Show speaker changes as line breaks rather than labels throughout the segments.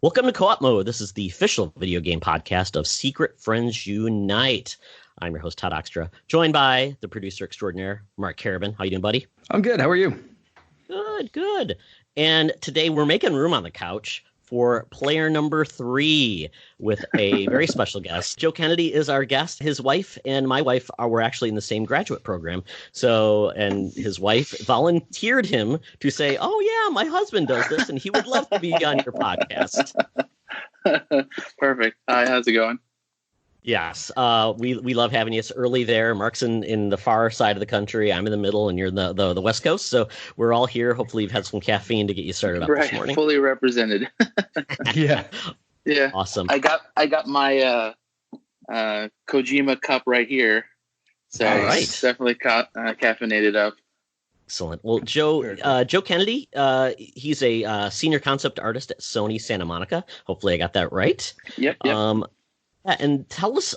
Welcome to Co-op Mode. This is the official video game podcast of Secret Friends Unite. I'm your host, Todd Oxtra, joined by the producer extraordinaire, Mark Carabin. How you doing, buddy?
I'm good. How are you?
Good. And today we're making room on the couch for player number 3 with a very special guest. Joe Kennedy is our guest. His wife and my wife were actually in the same graduate program. And his wife volunteered him to say, oh, yeah, my husband does this, and he would love to be on your podcast.
Perfect. Hi, how's it going?
Yes, we love having you. It's early there. Mark's in the far side of the country. I'm in the middle, and you're in the West Coast. So we're all here. Hopefully, you've had some caffeine to get you started up this morning.
Fully represented.
Yeah.
Awesome.
I got my Kojima cup right here, so it's definitely caffeinated up.
Excellent. Well, Joe Kennedy, he's a senior concept artist at Sony Santa Monica. Hopefully, I got that right.
Yep.
And tell us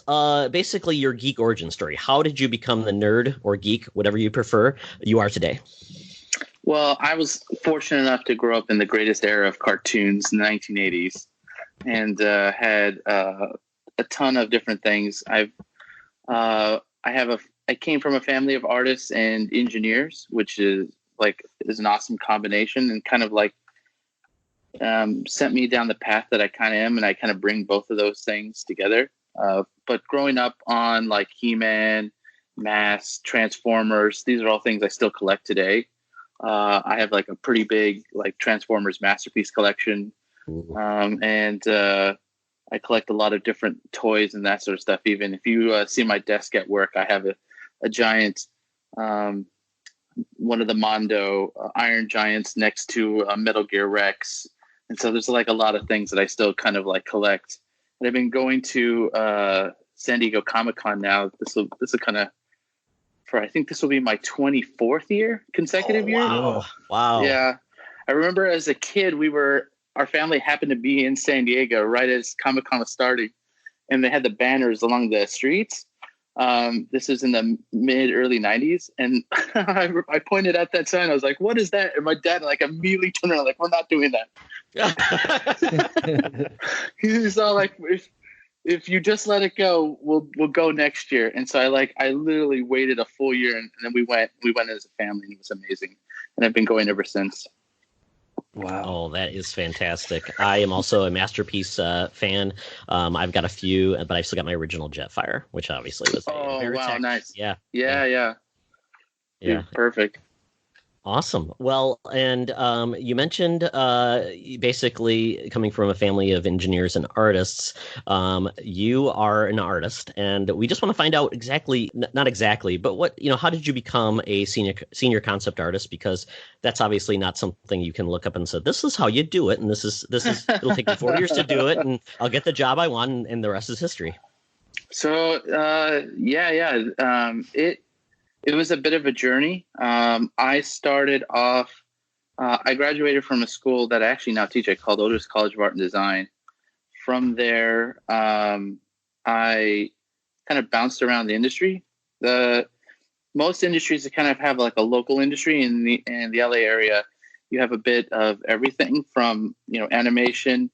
basically your geek origin story. How did you become the nerd or geek, whatever you prefer, you are today?
Well, I was fortunate enough to grow up in the greatest era of cartoons in the 1980s and had a ton of different things. I came from a family of artists and engineers, which is an awesome combination and kind of sent me down the path that I kind of am, and I kind of bring both of those things together. But growing up on He-Man, Mass, Transformers, these are all things I still collect today. I have a pretty big Transformers masterpiece collection, and I collect a lot of different toys and that sort of stuff. Even if you see my desk at work, I have a giant one of the Mondo Iron Giants next to Metal Gear Rex. And so there's a lot of things that I still kind of collect. And I've been going to San Diego Comic-Con now. This will kind of, I think this will be my 24th consecutive year.
Wow.
Yeah. I remember as a kid, our family happened to be in San Diego right as Comic-Con was starting. And they had the banners along the streets. This was in the early 90s. And I pointed at that sign. I was like, what is that? And my dad immediately turned around we're not doing that. He's all if you just let it go, we'll go next year. And so I literally waited a full year, and then we went as a family, and it was amazing. And I've been going ever since.
Wow. Oh, that is fantastic. I am also a Masterpiece fan. I've got a few, but I've still got my original Jetfire, which obviously was
nice.
Yeah.
Dude, perfect.
Awesome. Well, and you mentioned basically coming from a family of engineers and artists. You are an artist, and we just want to find out not exactly, but how did you become a senior concept artist? Because that's obviously not something you can look up and say, this is how you do it, and this is it'll take me 4 years to do it, and I'll get the job I want, and the rest is history.
So It was a bit of a journey. I started off, I graduated from a school that I actually now teach at called Otis College of Art and Design. From there, I kind of bounced around the industry. Most industries that kind of have a local industry in the LA area. You have a bit of everything from, animation.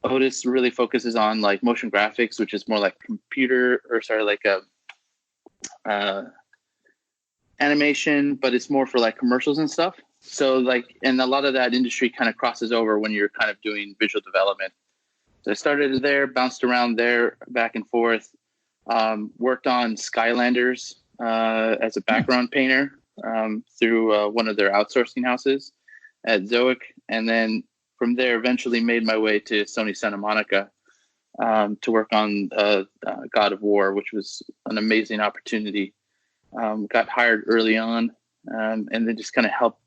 Otis really focuses on motion graphics, which is more animation, but it's more for commercials and stuff. So and a lot of that industry kind of crosses over when you're kind of doing visual development. So I started there, bounced around there back and forth, worked on Skylanders as a background painter through one of their outsourcing houses at Zoic. And then from there, eventually made my way to Sony Santa Monica to work on God of War, which was an amazing opportunity. Got hired early on, and then just kind of helped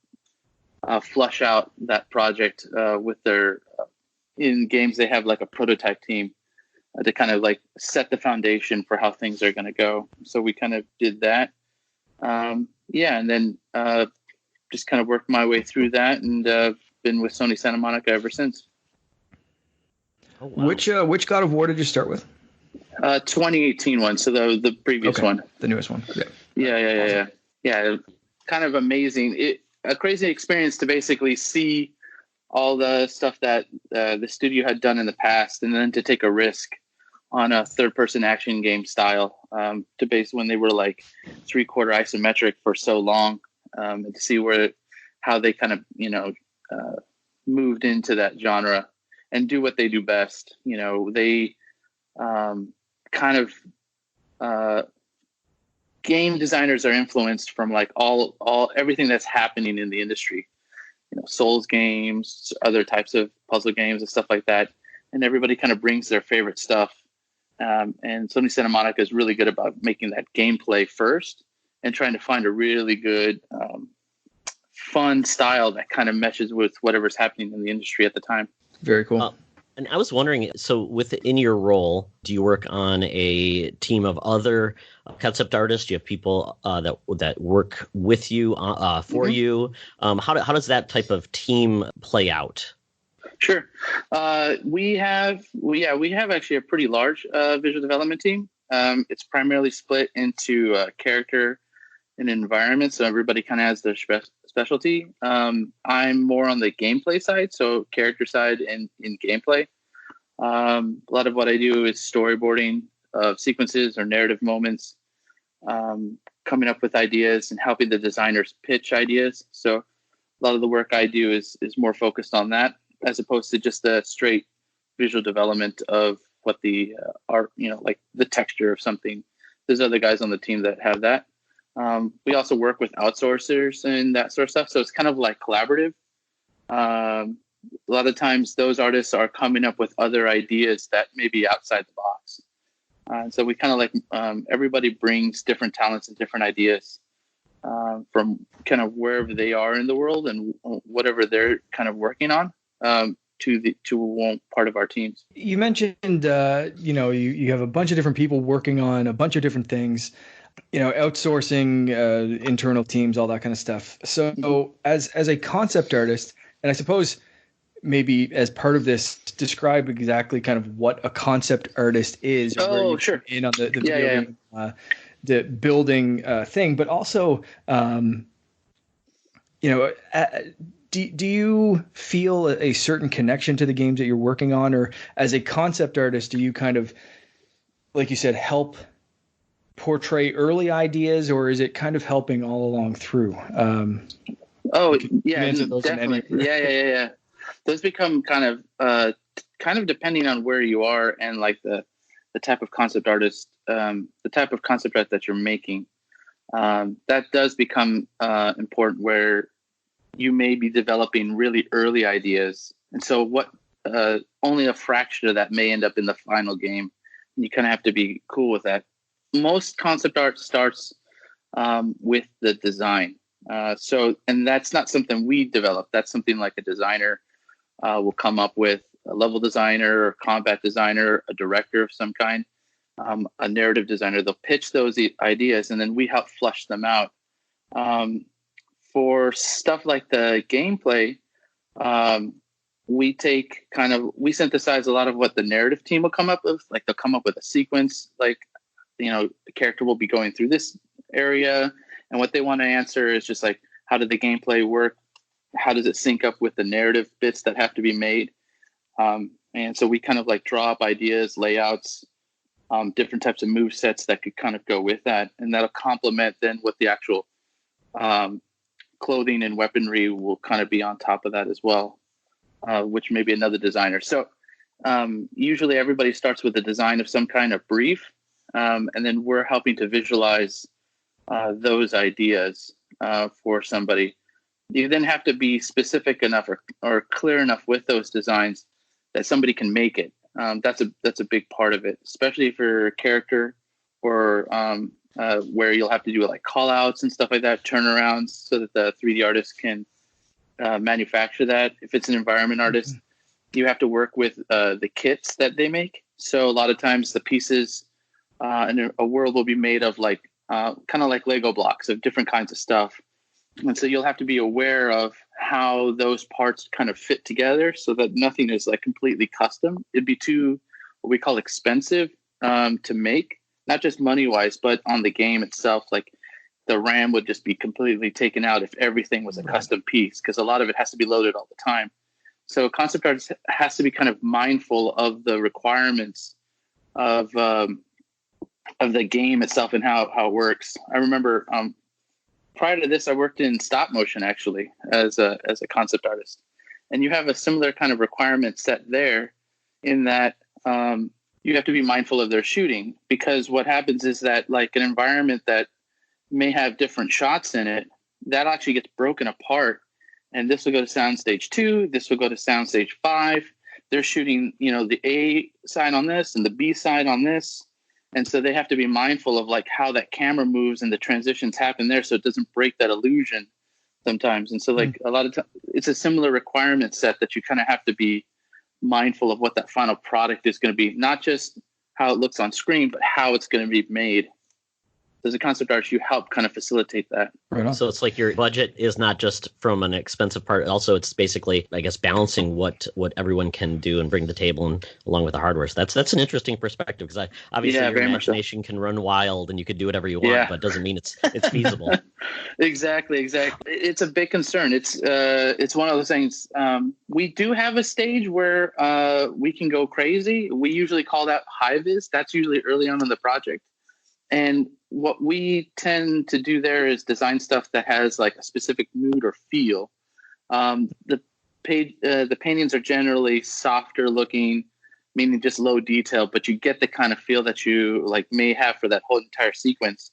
flush out that project with their in games. They have a prototype team to kind of set the foundation for how things are going to go. So we kind of did that. And then just kind of worked my way through that, and been with Sony Santa Monica ever since.
Oh, wow. Which God of War did you start with?
2018 one, so the previous one.
The newest one.
Yeah. Kind of amazing. A crazy experience to basically see all the stuff that the studio had done in the past, and then to take a risk on a third-person action game style, to base when they were like 3/4 isometric for so long, and to see how they kind of moved into that genre and do what they do best. They kind of game designers are influenced from like all everything that's happening in the industry. Souls games, other types of puzzle games and stuff like that, and everybody kind of brings their favorite stuff. And Sony Santa Monica is really good about making that gameplay first and trying to find a really good, fun style that kind of meshes with whatever's happening in the industry at the time.
Very cool.
And I was wondering, so within your role, do you work on a team of other concept artists? Do you have people that work with you for you? How does that type of team play out?
Sure. We have actually a pretty large visual development team. It's primarily split into character and environment, so everybody kind of has their specialty. I'm more on the gameplay side, so character side and in gameplay. A lot of what I do is storyboarding of sequences or narrative moments, coming up with ideas and helping the designers pitch ideas. So a lot of the work I do is more focused on that, as opposed to just the straight visual development of what the art, like the texture of something. There's other guys on the team that have that. We also work with outsourcers and that sort of stuff. So it's kind of like collaborative. A lot of times those artists are coming up with other ideas that may be outside the box. So we kind of like everybody brings different talents and different ideas from kind of wherever they are in the world and whatever they're kind of working on. To one part of our teams.
You mentioned, you have a bunch of different people working on a bunch of different things, outsourcing, internal teams, all that kind of stuff. So as a concept artist, and I suppose maybe as part of this, describe exactly kind of what a concept artist is.
Oh, sure.
In on the building, the building thing, but also, do you feel a certain connection to the games that you're working on, or as a concept artist, do you kind of, like you said, help portray early ideas, or is it kind of helping all along through?
Definitely. Yeah. Those become kind of depending on where you are and like the type of concept artist, the type of concept art that you're making. That does become important, where you may be developing really early ideas. And so only a fraction of that may end up in the final game. And you kind of have to be cool with that. Most concept art starts with the design. And that's not something we develop. That's something like a designer will come up with, a level designer, or combat designer, a director of some kind, a narrative designer. They'll pitch those ideas, and then we help flush them out. For stuff like the gameplay, we synthesize a lot of what the narrative team will come up with. Like they'll come up with a sequence, like, the character will be going through this area, and what they want to answer is just like, how did the gameplay work? How does it sync up with the narrative bits that have to be made? And so we kind of like draw up ideas, layouts, different types of move sets that could kind of go with that. And that'll complement then what the actual clothing and weaponry will kind of be on top of that as well, which may be another designer. So usually everybody starts with a design of some kind of brief, and then we're helping to visualize those ideas for somebody. You then have to be specific enough or clear enough with those designs that somebody can make it. That's a big part of it, especially for character or where you'll have to do like call outs and stuff like that, turnarounds, so that the 3D artist can manufacture that. If it's an environment artist, you have to work with the kits that they make. So a lot of times the pieces in a world will be made of like kind of like Lego blocks of different kinds of stuff. And so you'll have to be aware of how those parts kind of fit together so that nothing is like completely custom. It'd be too, what we call expensive to make, not just money wise, but on the game itself. Like the RAM would just be completely taken out if everything was a custom piece, because a lot of it has to be loaded all the time. So concept art has to be kind of mindful of the requirements of the game itself and how it works. I remember prior to this, I worked in stop motion actually as a concept artist, and you have a similar kind of requirement set there, in that you have to be mindful of their shooting, because what happens is that like an environment that may have different shots in it, that actually gets broken apart, and this will go to soundstage 2, this will go to soundstage 5. They're shooting, the A side on this and the B side on this. And so they have to be mindful of like how that camera moves and the transitions happen there, so it doesn't break that illusion sometimes. And so like a lot of times it's a similar requirement set that you kind of have to be mindful of what that final product is going to be, not just how it looks on screen, but how it's going to be made. As a concept artist, you help kind of facilitate that.
Right on.
So it's like your budget is not just from an expensive part. Also, it's basically, I guess, balancing what everyone can do and bring to the table, and along with the hardware. So that's an interesting perspective, because obviously your imagination can run wild and you could do whatever you want, but it doesn't mean it's feasible.
Exactly. It's a big concern. It's one of those things. We do have a stage where we can go crazy. We usually call that high vis. That's usually early on in the project. And what we tend to do there is design stuff that has like a specific mood or feel. The paintings are generally softer looking, meaning just low detail, but you get the kind of feel that you like may have for that whole entire sequence.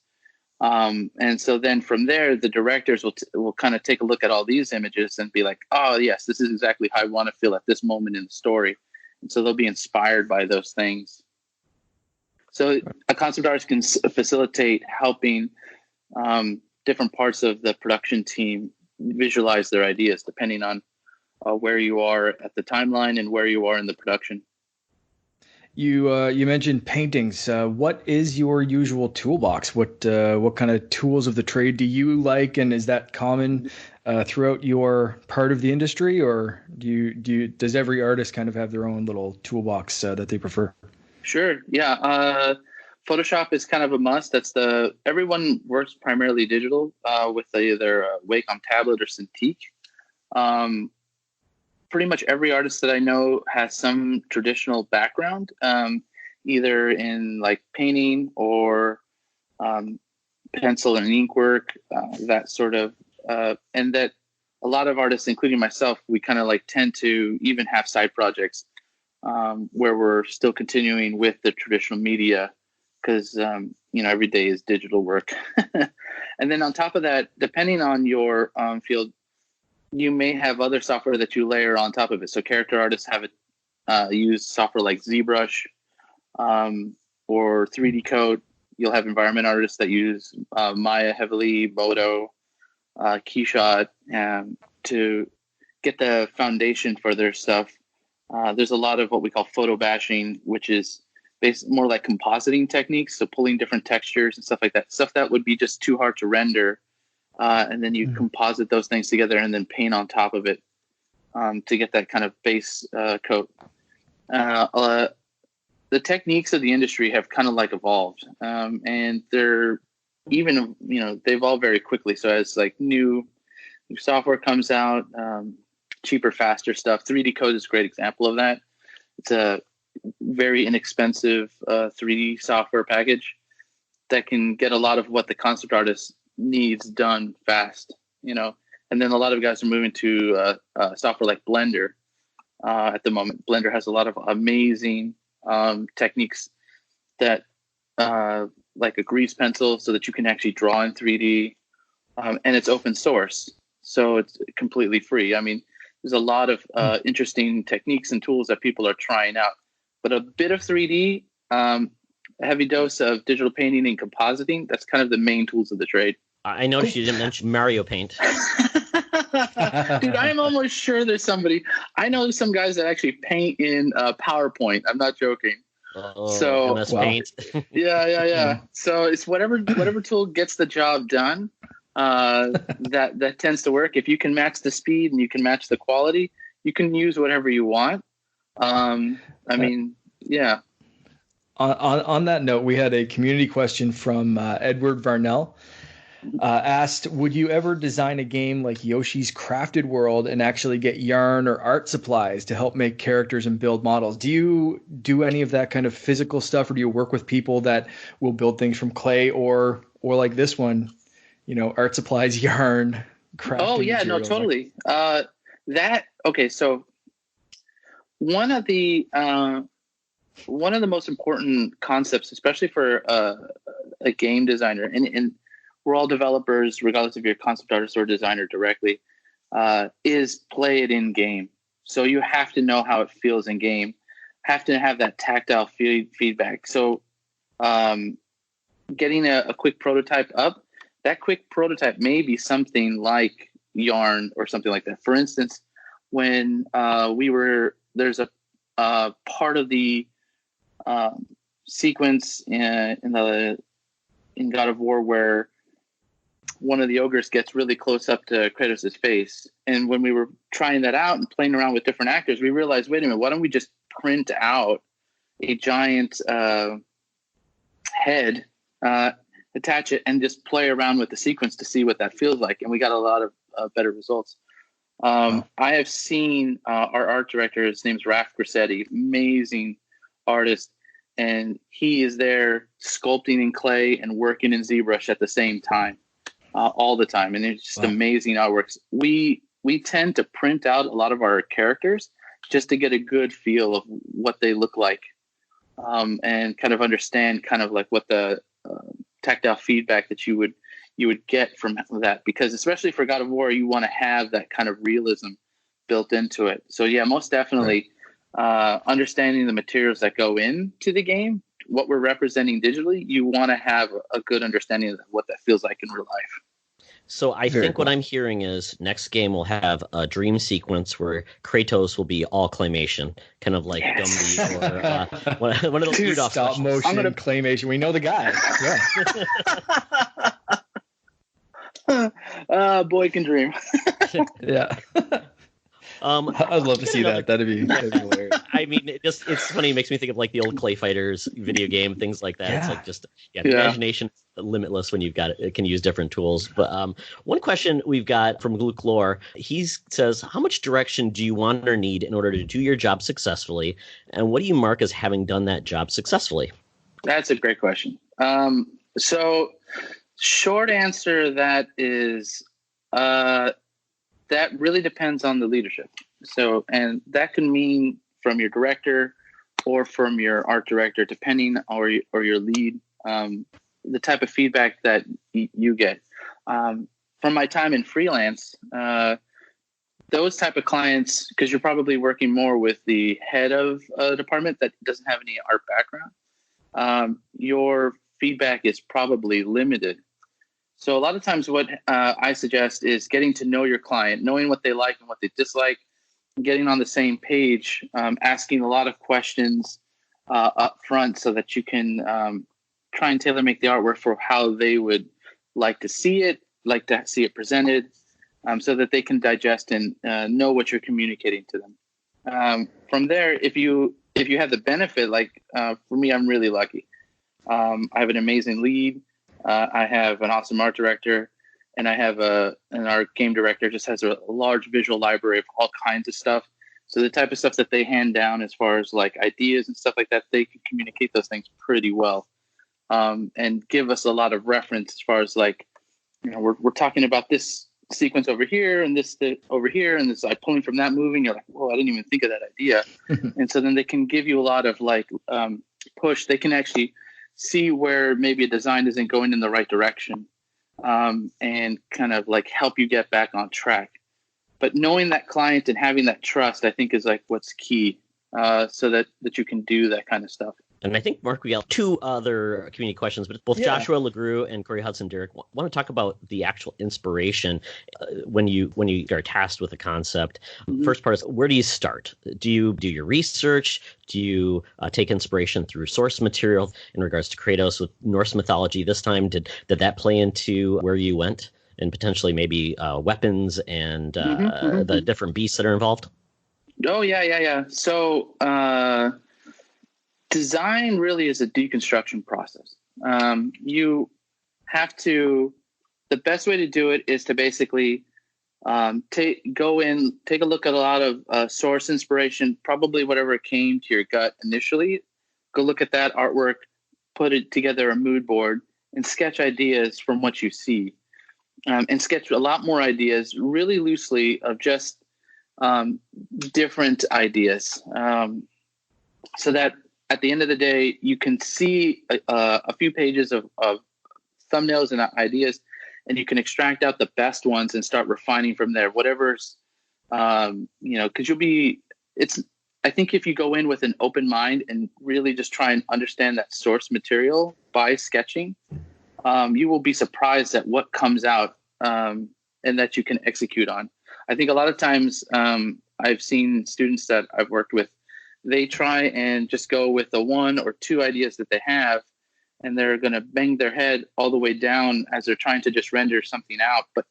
And so then from there, the directors will kind of take a look at all these images and be like, oh yes, this is exactly how I want to feel at this moment in the story. And so they'll be inspired by those things. So a concept artist can facilitate helping different parts of the production team visualize their ideas, depending on where you are at the timeline and where you are in the production.
You mentioned paintings. What is your usual toolbox? What kind of tools of the trade do you like, and is that common throughout your part of the industry, or does every artist kind of have their own little toolbox that they prefer?
Sure. Yeah. Photoshop is kind of a must. Everyone works primarily digital with either Wacom tablet or Cintiq. Pretty much every artist that I know has some traditional background, either in like painting or pencil and ink work, that sort of, and that a lot of artists, including myself, we kind of like tend to even have side projects where we're still continuing with the traditional media, because every day is digital work. And then on top of that, depending on your field, you may have other software that you layer on top of it. So character artists use software like ZBrush or 3D Code. You'll have environment artists that use Maya heavily, Modo, Keyshot, to get the foundation for their stuff. There's a lot of what we call photo bashing, which is more like compositing techniques. So pulling different textures and stuff like that. Stuff that would be just too hard to render. And then you composite those things together and then paint on top of it to get that kind of base coat. The techniques of the industry have kind of like evolved. And they're even, they evolve very quickly. So as like new software comes out, cheaper, faster stuff. 3D Code is a great example of that. It's a very inexpensive 3D software package that can get a lot of what the concept artist needs done fast, And then a lot of guys are moving to software like Blender at the moment. Blender has a lot of amazing techniques that like a grease pencil, so that you can actually draw in 3D, and it's open source, so it's completely free. I mean, there's a lot of interesting techniques and tools that people are trying out, but a bit of 3D, a heavy dose of digital painting and compositing, that's kind of the main tools of the trade.
I noticed you didn't mention Mario Paint.
Dude, I'm almost sure there's somebody. I know some guys that actually paint in PowerPoint. I'm not joking. So
MS Paint.
Yeah. So it's whatever tool gets the job done. That tends to work. If you can match the speed and you can match the quality, you can use whatever you want. I mean, yeah.
On that note, we had a community question from Edward Varnell. asked, would you ever design a game like Yoshi's Crafted World and actually get yarn or art supplies to help make characters and build models? Do you do any of that kind of physical stuff, or do you work with people that will build things from clay, or like this one, art supplies, yarn, crafting
yeah, no,
materials?
totally. Okay, so one of the most important concepts, especially for a game designer, and we're all developers, regardless if you're a concept artist or designer directly, is play it in game. So you have to know how it feels in game, have to have that tactile feedback. So getting a quick prototype up, that quick prototype may be something like yarn or something like that. For instance, when there's a part of the sequence in God of War where one of the ogres gets really close up to Kratos' face. And when we were trying that out and playing around with different actors, we realized, wait a minute, why don't we just print out a giant head, attach it, and just play around with the sequence to see what that feels like. And we got a lot of better results. I have seen our art director, his name's Raf Grassetti, amazing artist, and he is there sculpting in clay and working in ZBrush at the same time, all the time. And it's just amazing artworks. We tend to print out a lot of our characters just to get a good feel of what they look like, and kind of understand kind of like what the tactile feedback that you would get from that, because especially for God of War, you want to have that kind of realism built into it. So yeah, most definitely, understanding the materials that go into the game, what we're representing digitally, you want to have a good understanding of what that feels like in real life.
So I think what I'm hearing is next game will have a dream sequence where Kratos will be all claymation, kind of like Gumby or one of those Rudolph
stop motion claymation. We know the guy.
Yeah. Boy can dream.
Yeah. I'd love to see that. That'd be hilarious.
I mean, it's funny. It makes me think of like the old Clay Fighters video game, things like that. It's like just the imagination is limitless when you've got it can use different tools. But one question we've got from Luke Lore, he says, how much direction do you want or need in order to do your job successfully? And what do you mark as having done that job successfully?
That's a great question. So short answer, that is, that really depends on the leadership. So, and that can mean from your director or from your art director, depending, or your lead, the type of feedback that you get. From my time in freelance, those type of clients, because you're probably working more with the head of a department that doesn't have any art background, your feedback is probably limited. So a lot of times what I suggest is getting to know your client, knowing what they like and what they dislike, getting on the same page, asking a lot of questions up front so that you can try and tailor make the artwork for how they would like to see it presented, so that they can digest and know what you're communicating to them. From there, if you have the benefit, like for me, I'm really lucky. I have an amazing lead. I have an awesome art director, and I have and our game director just has a large visual library of all kinds of stuff. So the type of stuff that they hand down as far as like ideas and stuff like that, they can communicate those things pretty well, and give us a lot of reference as far as like, we're talking about this sequence over here and this over here, and it's like pulling from that movie, and you're like, whoa, I didn't even think of that idea. And so then they can give you a lot of like push. They can actually see where maybe a design isn't going in the right direction, and kind of like help you get back on track. But knowing that client and having that trust, I think, is like what's key, so that you can do that kind of stuff.
And I think, Mark, we got two other community questions, but both Joshua LeGroux and Corey Hudson Derrick want to talk about the actual inspiration when you are tasked with a concept. Mm-hmm. First part is, where do you start? Do you do your research? Do you take inspiration through source material in regards to Kratos with Norse mythology? This time, did that play into where you went, and potentially maybe weapons and the different beasts that are involved?
Oh, yeah. So design really is a deconstruction process. You have to, the best way to do it is to basically take a look at a lot of source inspiration, probably whatever came to your gut initially. Go look at that artwork, put it together a mood board, and sketch ideas from what you see, and sketch a lot more ideas really loosely of just different ideas, so that at the end of the day you can see a few pages of thumbnails and ideas, and you can extract out the best ones and start refining from there. Whatever's, because I think if you go in with an open mind and really just try and understand that source material by sketching, you will be surprised at what comes out, and that you can execute on. I think a lot of times I've seen students that I've worked with, they try and just go with the one or two ideas that they have, and they're going to bang their head all the way down as they're trying to just render something out. But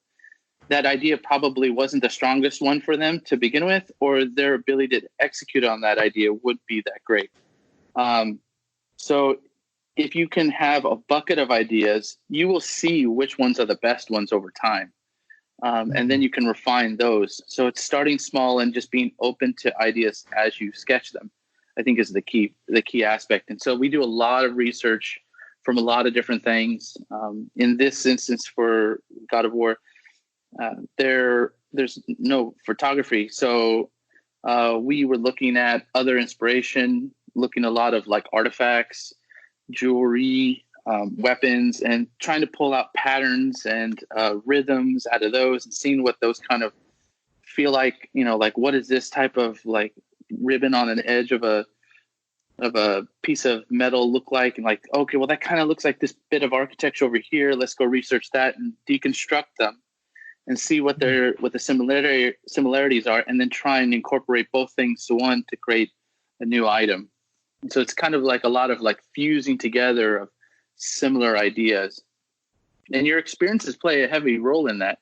that idea probably wasn't the strongest one for them to begin with, or their ability to execute on that idea would be that great. So if you can have a bucket of ideas, you will see which ones are the best ones over time. And then you can refine those. So it's starting small and just being open to ideas as you sketch them, I think, is the key aspect. And so we do a lot of research from a lot of different things. In this instance for God of War, there's no photography. So we were looking at other inspiration, looking a lot of like artifacts, jewelry, weapons, and trying to pull out patterns and rhythms out of those, and seeing what those kind of feel like. Like, what is this type of like ribbon on an edge of a piece of metal look like? And like, okay, well, that kind of looks like this bit of architecture over here. Let's go research that and deconstruct them and see what the similarities are, and then try and incorporate both things to one to create a new item. And so it's kind of like a lot of like fusing together of similar ideas, and your experiences play a heavy role in that.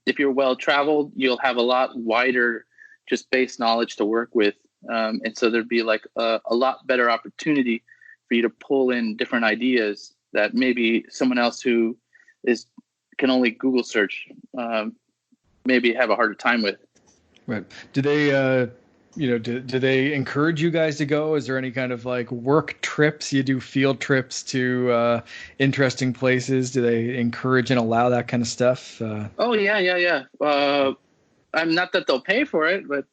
If you're well traveled, you'll have a lot wider just base knowledge to work with, and so there'd be like a lot better opportunity for you to pull in different ideas that maybe someone else who can only Google search maybe have a harder time with.
Right. Do they do they encourage you guys to go? Is there any kind of like work trips? You do field trips to interesting places. Do they encourage and allow that kind of stuff?
Oh yeah. I'm not that they'll pay for it, but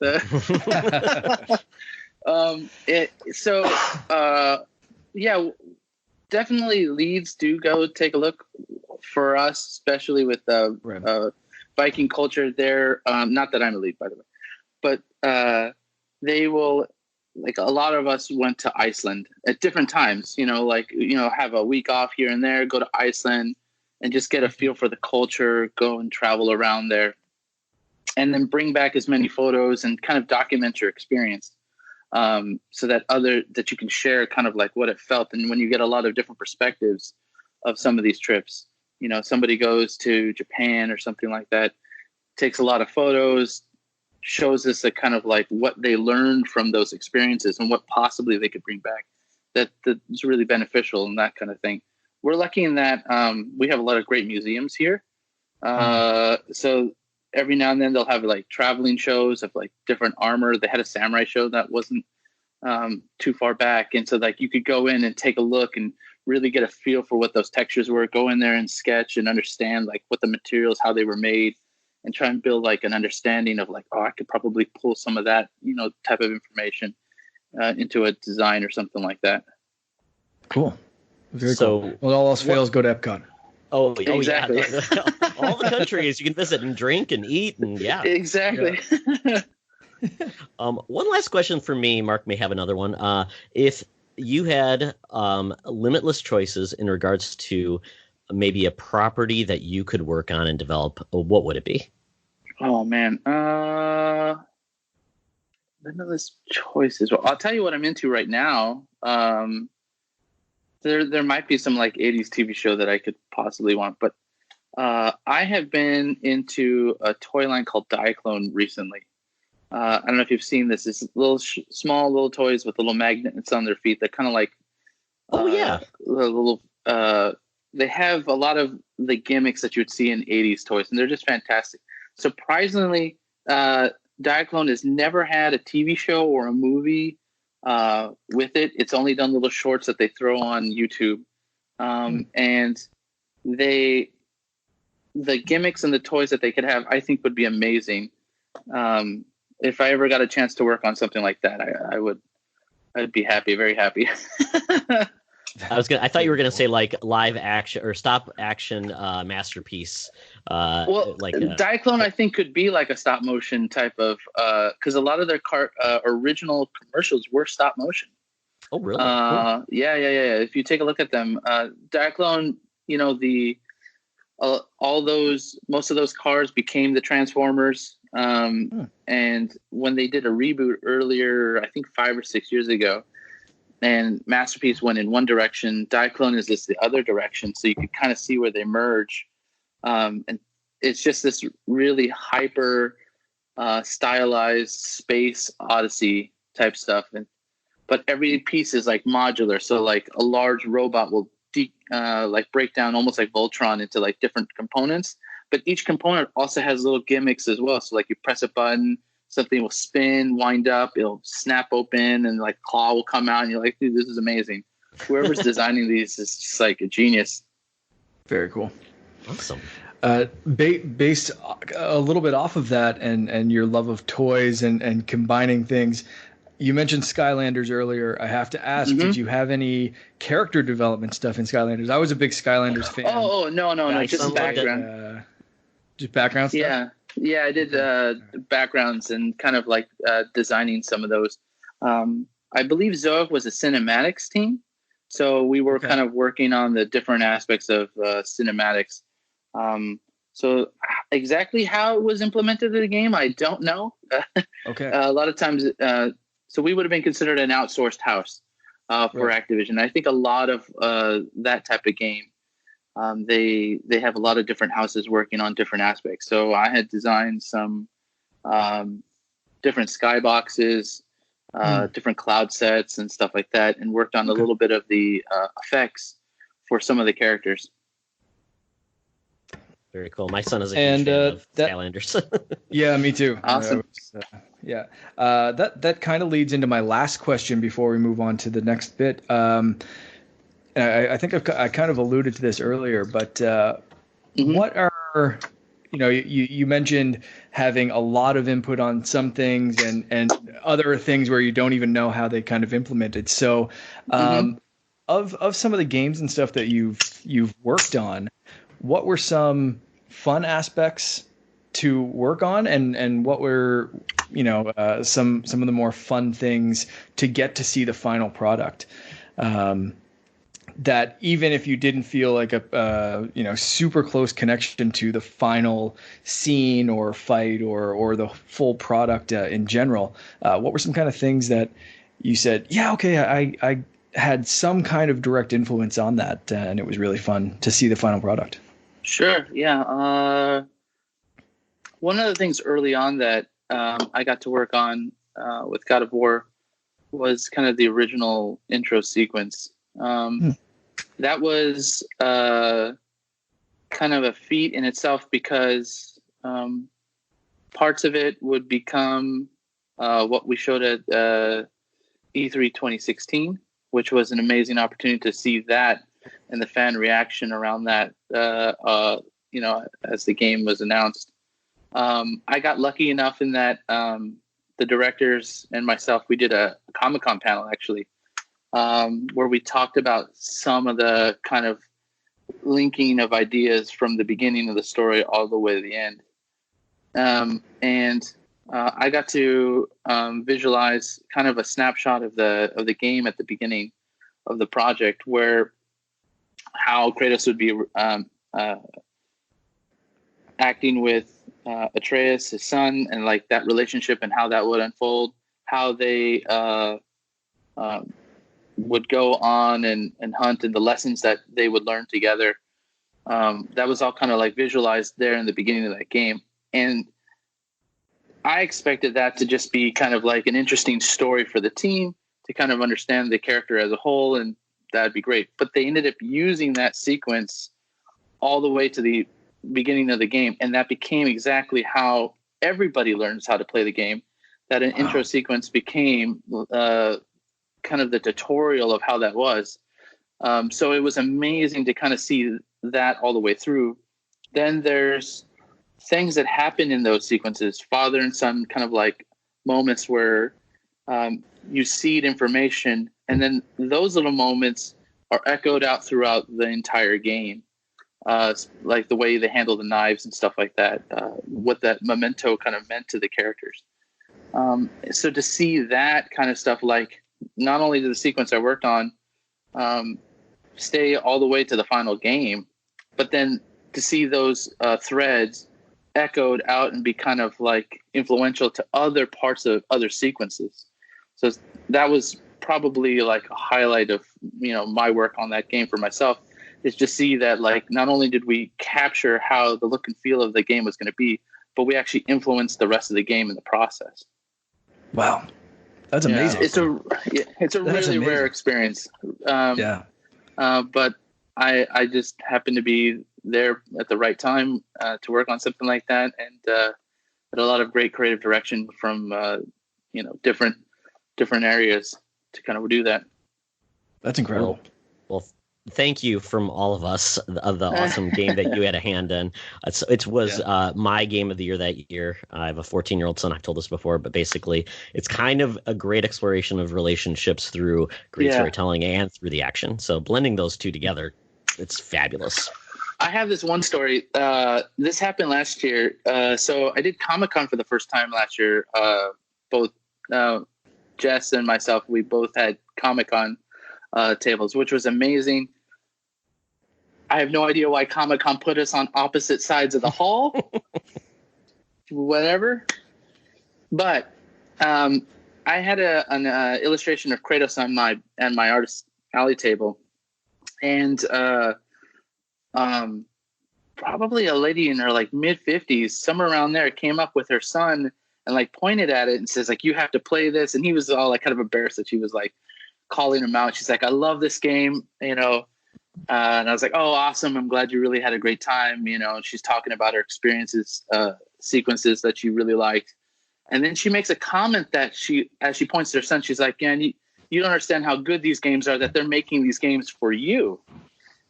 definitely leads do go take a look for us, especially with the Viking culture there. Not that I'm a lead, by the way, but they will, like, a lot of us went to Iceland at different times, have a week off here and there, go to Iceland and just get a feel for the culture, go and travel around there, and then bring back as many photos and kind of document your experience, so that you can share kind of like what it felt. And when you get a lot of different perspectives of some of these trips, somebody goes to Japan or something like that, takes a lot of photos, shows us a kind of like what they learned from those experiences and what possibly they could bring back. That's really beneficial and that kind of thing. We're lucky in that we have a lot of great museums here. So every now and then they'll have like traveling shows of like different armor. They had a samurai show that wasn't too far back. And so like you could go in and take a look and really get a feel for what those textures were, go in there and sketch and understand like what the materials, how they were made, and try and build like an understanding of like, oh, I could probably pull some of that, type of information into a design or something like that.
Cool. Very cool. Well, all else fails, go to Epcot.
Oh,
exactly.
Yeah. All the countries you can visit and drink and eat and yeah.
Exactly.
Yeah. One last question for me. Mark may have another one. If you had limitless choices in regards to maybe a property that you could work on and develop, what would it be?
Oh man, limitless choices. Well, I'll tell you what I'm into right now. There might be some like 80s TV show that I could possibly want, but I have been into a toy line called Diaclone recently. I don't know if you've seen this. It's little small little toys with little magnets on their feet. They're kind of like little they have a lot of the gimmicks that you would see in 80s toys, and they're just fantastic. Surprisingly, Diaclone has never had a TV show or a movie with it. It's only done little shorts that they throw on YouTube. And the gimmicks and the toys that they could have, I think, would be amazing. If I ever got a chance to work on something like that, I'd be happy, very happy.
I thought you were gonna say like live action or stop action masterpiece.
Diaclone I think could be like a stop motion type of because a lot of their original commercials were stop motion.
Oh, really?
Cool. Yeah. If you take a look at them, Diaclone, most of those cars became the Transformers. And when they did a reboot earlier, I think 5 or 6 years ago, and Masterpiece went in one direction, Diaclone is the other direction, so you could kind of see where they merge. And it's just this really hyper stylized space odyssey type stuff, but every piece is like modular. So like a large robot will like break down almost like Voltron into like different components, but each component also has little gimmicks as well. So like you press a button, something will spin, wind up, it'll snap open, and like claw will come out, and you're like, dude, this is amazing. Whoever's designing these is just like a genius.
Very cool.
Awesome.
Based a little bit off of that and your love of toys and combining things, you mentioned Skylanders earlier. I have to ask, did you have any character development stuff in Skylanders? I was a big Skylanders fan.
Oh, no, just background.
Just background stuff?
Yeah, I did backgrounds and kind of like designing some of those. I believe Zoic was a cinematics team, so we were kind of working on the different aspects of cinematics. So exactly how it was implemented in the game, I don't know.
Okay.
A lot of times, so we would have been considered an outsourced house for Activision. I think a lot of that type of game, they have a lot of different houses working on different aspects. So I had designed some different skyboxes, different cloud sets and stuff like that, and worked on a little bit of the effects for some of the characters.
Very cool. My son is a huge fan of Skylanders.
Yeah, me too.
Awesome.
That kind of leads into my last question before we move on to the next bit. I think I kind of alluded to this earlier, but what are, you mentioned having a lot of input on some things and other things where you don't even know how they kind of implemented. So of some of the games and stuff that you've worked on, what were some fun aspects to work on, and what were some of the more fun things to get to see the final product, that even if you didn't feel like a super close connection to the final scene or fight or the full product in general, what were some kind of things that you said, I had some kind of direct influence on that, and it was really fun to see the final product?
Sure. Yeah. One of the things early on that I got to work on with God of War was kind of the original intro sequence. That was kind of a feat in itself because parts of it would become what we showed at E3 2016, which was an amazing opportunity to see that and the fan reaction around that, as the game was announced. I got lucky enough in that the directors and myself, we did a Comic-Con panel actually, where we talked about some of the kind of linking of ideas from the beginning of the story all the way to the end. And I got to visualize kind of a snapshot of the game at the beginning of the project, where how Kratos would be acting with Atreus, his son, and like that relationship and how that would unfold, how they would go on and hunt, and the lessons that they would learn together. That was all kind of like visualized there in the beginning of that game. And I expected that to just be kind of like an interesting story for the team to kind of understand the character as a whole. And that'd be great. But they ended up using that sequence all the way to the beginning of the game, and that became exactly how everybody learns how to play the game. That an intro sequence became kind of the tutorial of how that was. So it was amazing to kind of see that all the way through. Then there's things that happen in those sequences, father and son, kind of like moments where you seed information, and then those little moments are echoed out throughout the entire game. Like the way they handle the knives and stuff like that, what that memento kind of meant to the characters. So to see that kind of stuff, like not only did the sequence I worked on stay all the way to the final game, but then to see those threads echoed out and be kind of like influential to other parts of other sequences. So that was probably like a highlight of, my work on that game for myself, is to see that like not only did we capture how the look and feel of the game was going to be, but we actually influenced the rest of the game in the process.
Wow. That's amazing.
It's a really rare experience. But I just happened to be there at the right time to work on something like that, and had a lot of great creative direction from different areas to kind of do that.
That's incredible.
Well, thank you from all of us of the awesome game that you had a hand in. It was my game of the year that year. I have a 14-year-old son. I've told this before, but basically it's kind of a great exploration of relationships through great storytelling and through the action. So blending those two together, it's fabulous.
I have this one story. This happened last year. So I did Comic-Con for the first time last year. Both Jess and myself, we both had Comic-Con tables, which was amazing. I have no idea why Comic-Con put us on opposite sides of the hall. Whatever. But I had an illustration of Kratos on my artist alley table, and probably a lady in her like mid 50s, somewhere around there, came up with her son and like pointed at it and says like, "You have to play this." And he was all like kind of embarrassed that she was like calling him out. She's like, "I love this game," and I was like, "Oh, awesome. I'm glad you really had a great time." She's talking about her experiences, sequences that she really liked. And then she makes a comment that as she points to her son, she's like, "Yeah, you don't understand how good these games are, that they're making these games for you."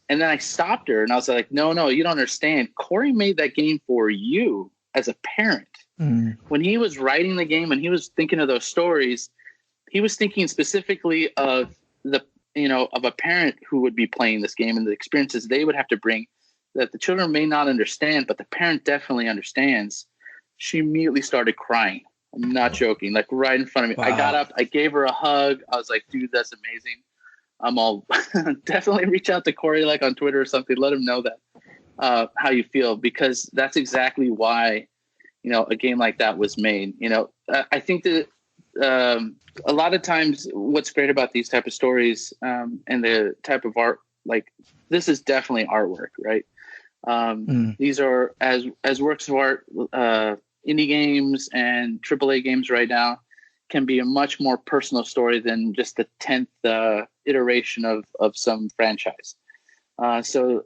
And then I stopped her and I was like, no, you don't understand. Corey made that game for you as a parent. Mm. When he was writing the game, when he was thinking of those stories, he was thinking specifically of of a parent who would be playing this game and the experiences they would have to bring that the children may not understand, but the parent definitely understands. She immediately started crying. I'm not joking, like right in front of me. Wow. I got up, I gave her a hug. I was like, "Dude, that's amazing." I'm all definitely reach out to Corey like on Twitter or something. Let him know that how you feel, because that's exactly why a game like that was made. I think that a lot of times what's great about these type of stories and the type of art, like this is definitely artwork, right? These are as works of art. Indie games and AAA games right now can be a much more personal story than just the 10th iteration of some franchise. So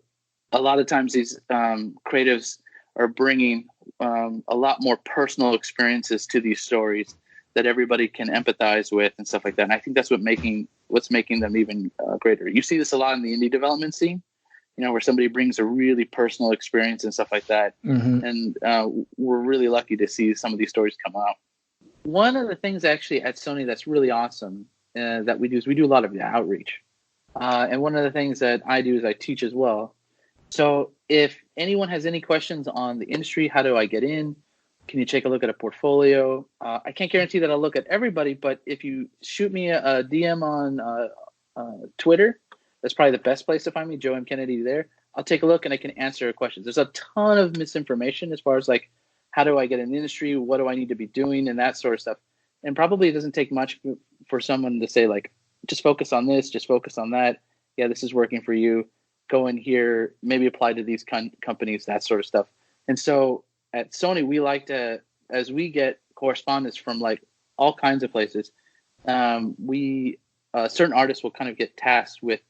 a lot of times these creatives are bringing a lot more personal experiences to these stories that everybody can empathize with and stuff like that. And I think that's what's making them even greater. You see this a lot in the indie development scene, where somebody brings a really personal experience and stuff like that. Mm-hmm. And we're really lucky to see some of these stories come out. One of the things actually at Sony that's really awesome that we do is we do a lot of outreach. And one of the things that I do is I teach as well. So if anyone has any questions on the industry, how do I get in? Can you take a look at a portfolio? I can't guarantee that I'll look at everybody, but if you shoot me a DM on Twitter, that's probably the best place to find me, Joe M. Kennedy there. I'll take a look and I can answer questions. There's a ton of misinformation as far as like, how do I get in the industry? What do I need to be doing? And that sort of stuff. And probably it doesn't take much for someone to say like, just focus on this, just focus on that. Yeah, this is working for you. Go in here, maybe apply to these companies, that sort of stuff. And so at Sony, we like to, as we get correspondence from like all kinds of places, certain artists will kind of get tasked with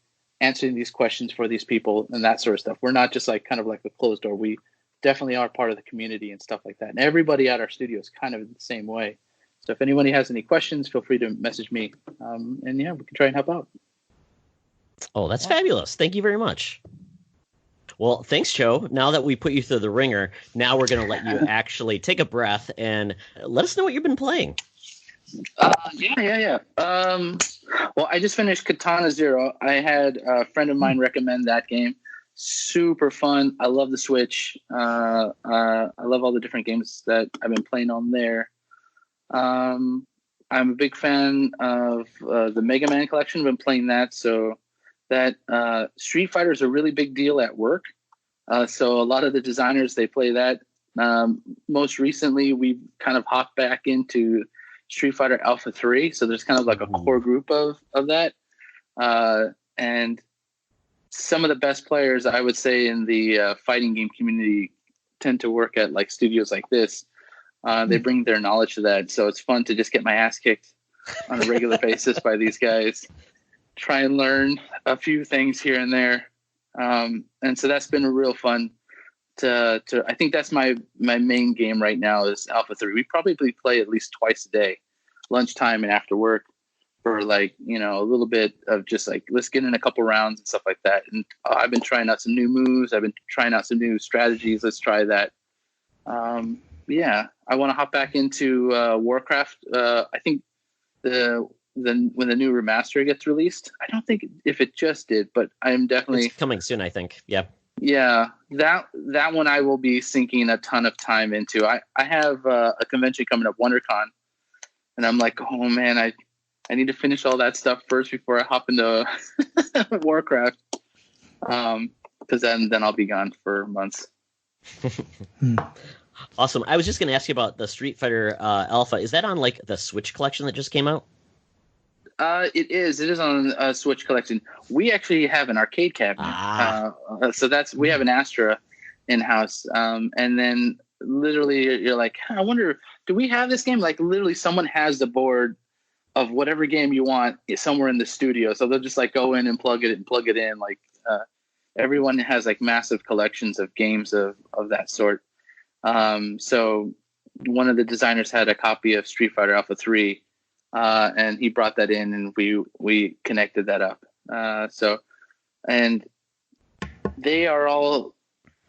answering these questions for these people and that sort of stuff. We're not just like kind of like a closed door. We definitely are part of the community and stuff like that. And everybody at our studio is kind of the same way. So if anybody has any questions, feel free to message me. And yeah, we can try and help out.
Oh, that's fabulous. Thank you very much. Well, thanks, Joe. Now that we put you through the ringer, now we're going to let you actually take a breath and let us know what you've been playing.
Yeah. Well, I just finished Katana Zero. I had a friend of mine recommend that game. Super fun. I love the Switch. I love all the different games that I've been playing on there. I'm a big fan of the Mega Man collection. I've been playing that. So that Street Fighter is a really big deal at work. So a lot of the designers, they play that. Most recently, we've kind of hopped back into Street Fighter Alpha 3. So there's kind of like a core group of that. And some of the best players, I would say, in the fighting game community tend to work at like studios like this. They bring their knowledge to that. So it's fun to just get my ass kicked on a regular basis by these guys. Try and learn a few things here and there. And so that's been real fun to I think that's my main game right now is Alpha 3. We probably play at least twice a day, lunchtime and after work, for like, a little bit of just like, let's get in a couple rounds and stuff like that. And I've been trying out some new moves. I've been trying out some new strategies. Let's try that. Yeah, I want to hop back into Warcraft. I think when the new remaster gets released, I don't think if it just did, but I'm definitely
it's coming soon. I think.
Yeah, that one I will be sinking a ton of time into. I have a convention coming up, WonderCon, and I'm like, oh man, I need to finish all that stuff first before I hop into Warcraft, because then I'll be gone for months.
Awesome. I was just going to ask you about the Street Fighter Alpha. Is that on like the Switch collection that just came out?
It is on a Switch collection. We actually have an arcade cabinet. So we have an Astra in-house. And then literally you're like, I wonder, do we have this game? Like literally someone has the board of whatever game you want somewhere in the studio. So they'll just like go in and plug it in. Like everyone has like massive collections of games of that sort. So one of the designers had a copy of Street Fighter Alpha 3. And he brought that in and we connected that up. And they are all,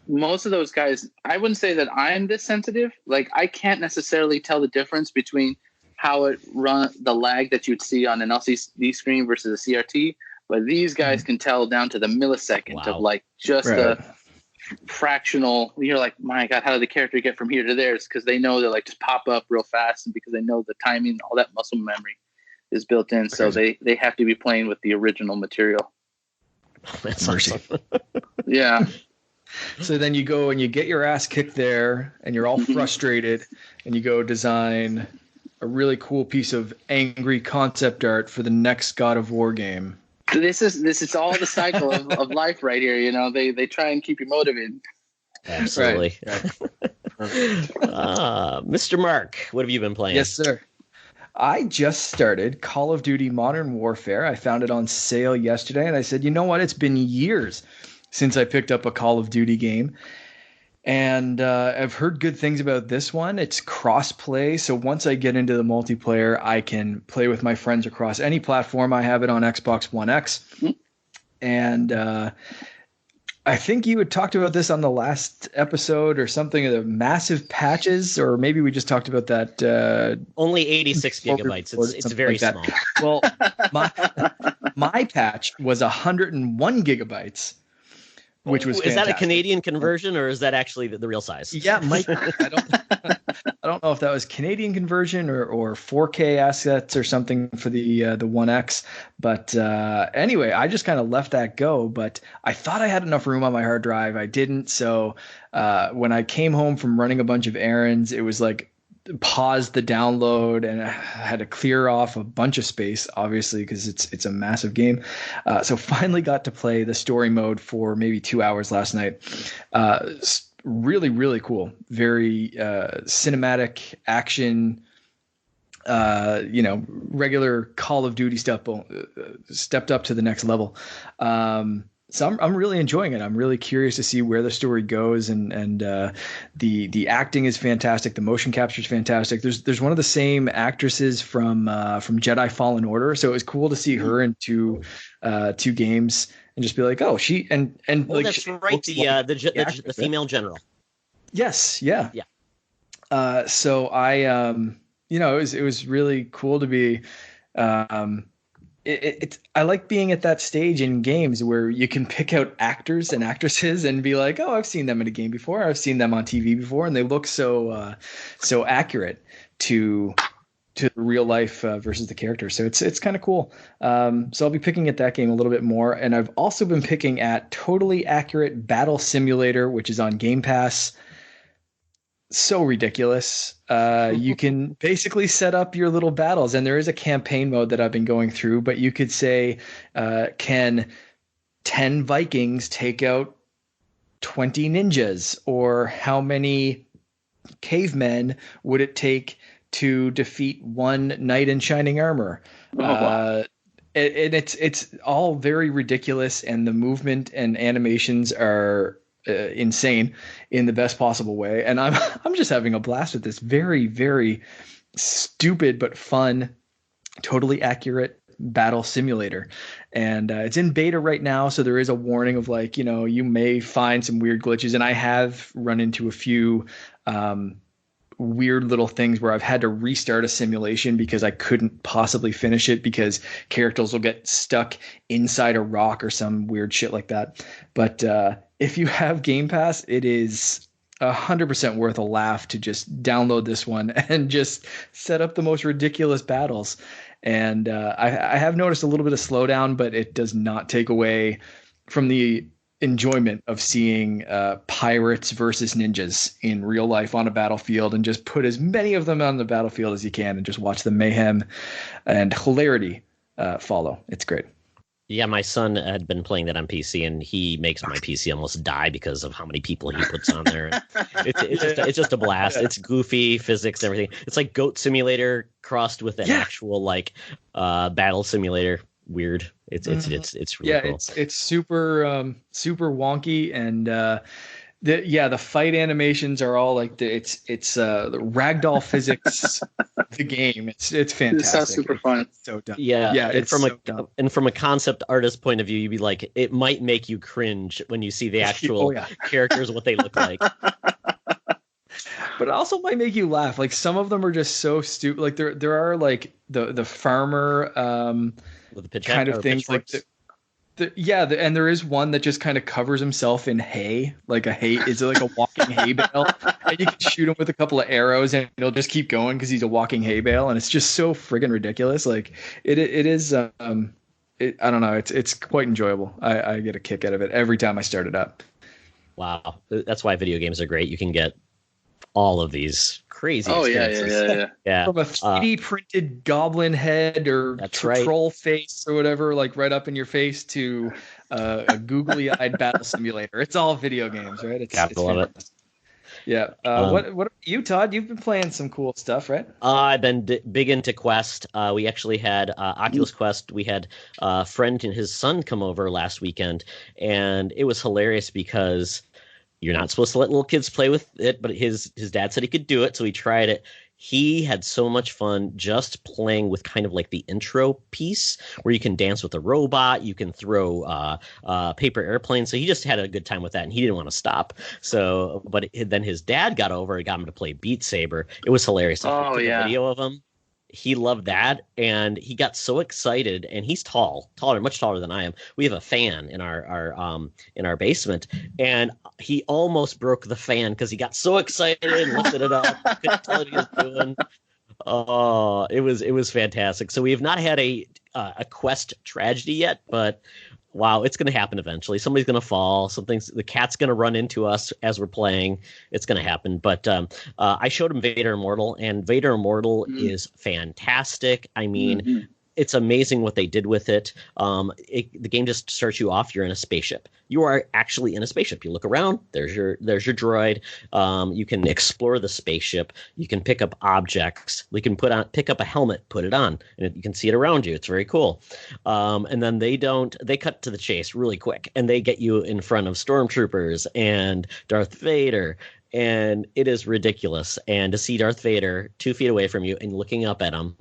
most of those guys, I wouldn't say that I'm this sensitive. Like I can't necessarily tell the difference between how it run, the lag that you'd see on an LCD screen versus a CRT. But these guys can tell down to the millisecond of like just a fractional. You're like, my God, how did the character get from here to there? It's because they know they like just pop up real fast, and because they know the timing, all that muscle memory is built in. So they have to be playing with the original material.
That's awesome.
Yeah.
So then you go and you get your ass kicked there, and you're all frustrated, and you go design a really cool piece of angry concept art for the next God of War game.
This is all the cycle of life right here. They try and keep you motivated.
Absolutely. Mr. Mark, what have you been playing?
Yes, sir. I just started Call of Duty Modern Warfare. I found it on sale yesterday, and I said, you know what? It's been years since I picked up a Call of Duty game. And I've heard good things about this one. It's cross-play, so once I get into the multiplayer, I can play with my friends across any platform. I have it on Xbox One X. And I think you had talked about this on the last episode or something, of the massive patches, or maybe we just talked about that.
Only 86 gigabytes. It's very
like
small.
Well, my patch was 101 gigabytes. Which was
fantastic. Is that a Canadian
conversion,
conversion, or is that actually the real size?
Yeah, Mike. I don't know if that was Canadian conversion or 4K assets or something for the One X. But anyway, I just kind of left that go. But I thought I had enough room on my hard drive. I didn't. So when I came home from running a bunch of errands, it was like paused the download, and I had to clear off a bunch of space, obviously, because it's a massive game. So finally got to play the story mode for maybe 2 hours last night. Really, really cool. Very cinematic action. regular Call of Duty stuff stepped up to the next level. So I'm really enjoying it. I'm really curious to see where the story goes, and the acting is fantastic. The motion capture is fantastic. There's one of the same actresses from Jedi Fallen Order, so it was cool to see her in two games and just be like, oh, she and like
that's right, the female general.
Yes, yeah. So I it was really cool to be. I like being at that stage in games where you can pick out actors and actresses and be like, oh, I've seen them in a game before. I've seen them on TV before, and they look so accurate to real life versus the character. So it's kind of cool. So I'll be picking at that game a little bit more, and I've also been picking at Totally Accurate Battle Simulator, which is on Game Pass. So ridiculous. You can basically set up your little battles, and there is a campaign mode that I've been going through, but you could say, can 10 Vikings take out 20 ninjas? Or how many cavemen would it take to defeat one knight in shining armor? And it's all very ridiculous, and the movement and animations are insane in the best possible way, and I'm just having a blast with this very, very stupid but fun, totally accurate battle simulator. And it's in beta right now, so there is a warning of like, you may find some weird glitches, and I have run into a few weird little things where I've had to restart a simulation because I couldn't possibly finish it because characters will get stuck inside a rock or some weird shit like that. But if you have Game Pass, it is 100% worth a laugh to just download this one and just set up the most ridiculous battles. And I have noticed a little bit of slowdown, but it does not take away from the enjoyment of seeing pirates versus ninjas in real life on a battlefield, and just put as many of them on the battlefield as you can and just watch the mayhem and hilarity follow. It's great.
Yeah, my son had been playing that on PC, and he makes my PC almost die because of how many people he puts on there. It's just a blast. It's goofy physics and everything. It's like Goat Simulator crossed with an actual battle simulator. Weird. It's really cool.
It's super super wonky, and the fight animations are all like the ragdoll physics of the game. It's fantastic.
It sounds super fun.
It's so dumb.
Yeah.
It's
from a concept artist point of view, you'd be like, it might make you cringe when you see the actual characters, what they look like.
But it also might make you laugh. Like some of them are just so stupid. Like there are like the farmer
with the
kind of things like and there is one that just kind of covers himself in hay, like it's like a walking hay bale, and you can shoot him with a couple of arrows and he'll just keep going because he's a walking hay bale, and it's just so friggin' ridiculous. Like it is I don't know, it's quite enjoyable. I get a kick out of it every time I start it up.
Wow, that's why video games are great. You can get all of these crazy
experiences.
Yeah.
From a 3D printed goblin head or troll face or whatever, like right up in your face, to a googly-eyed battle simulator. It's all video games, right? It's
love it.
Yeah. What about you, Todd? You've been playing some cool stuff, right?
I've been big into Quest. We actually had Oculus Quest. We had a friend and his son come over last weekend, and it was hilarious because you're not supposed to let little kids play with it, but his dad said he could do it, so he tried it. He had so much fun just playing with kind of like the intro piece where you can dance with a robot, you can throw paper airplanes. So he just had a good time with that, and he didn't want to stop. So, but then his dad got over and got him to play Beat Saber. It was hilarious. I took a video of him. He loved that, and he got so excited. And he's much taller than I am. We have a fan in our basement, and he almost broke the fan because he got so excited and lifted it up. Couldn't tell what he was doing. Oh, it was fantastic. So we have not had a Quest tragedy yet, but wow, it's going to happen eventually. Somebody's going to fall. The cat's going to run into us as we're playing. It's going to happen. But I showed him Vader Immortal, and Vader Immortal is fantastic. I mean, it's amazing what they did with it. The game just starts you off. You're in a spaceship. You are actually in a spaceship. You look around. There's your droid. You can explore the spaceship. You can pick up objects. You can pick up a helmet, put it on, and you can see it around you. It's very cool. And then they cut to the chase really quick, and they get you in front of stormtroopers and Darth Vader. And it is ridiculous. And to see Darth Vader 2 feet away from you and looking up at him,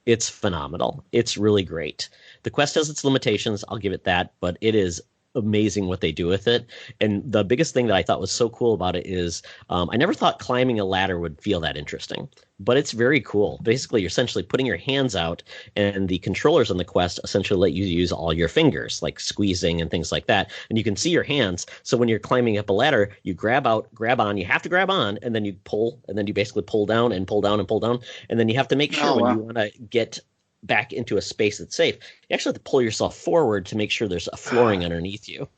it's phenomenal. It's really great. The quest has its limitations, I'll give it that, but it is amazing what they do with it. And the biggest thing that I thought was so cool about it is I never thought climbing a ladder would feel that interesting, but it's very cool. Basically, you're essentially putting your hands out, and the controllers on the quest essentially let you use all your fingers, like squeezing and things like that. And you can see your hands. So when you're climbing up a ladder, you grab on, you have to grab on, and then you pull, and then you basically pull down and pull down and pull down. And then you have to make sure when you want to get back into a space that's safe, you actually have to pull yourself forward to make sure there's a flooring underneath you.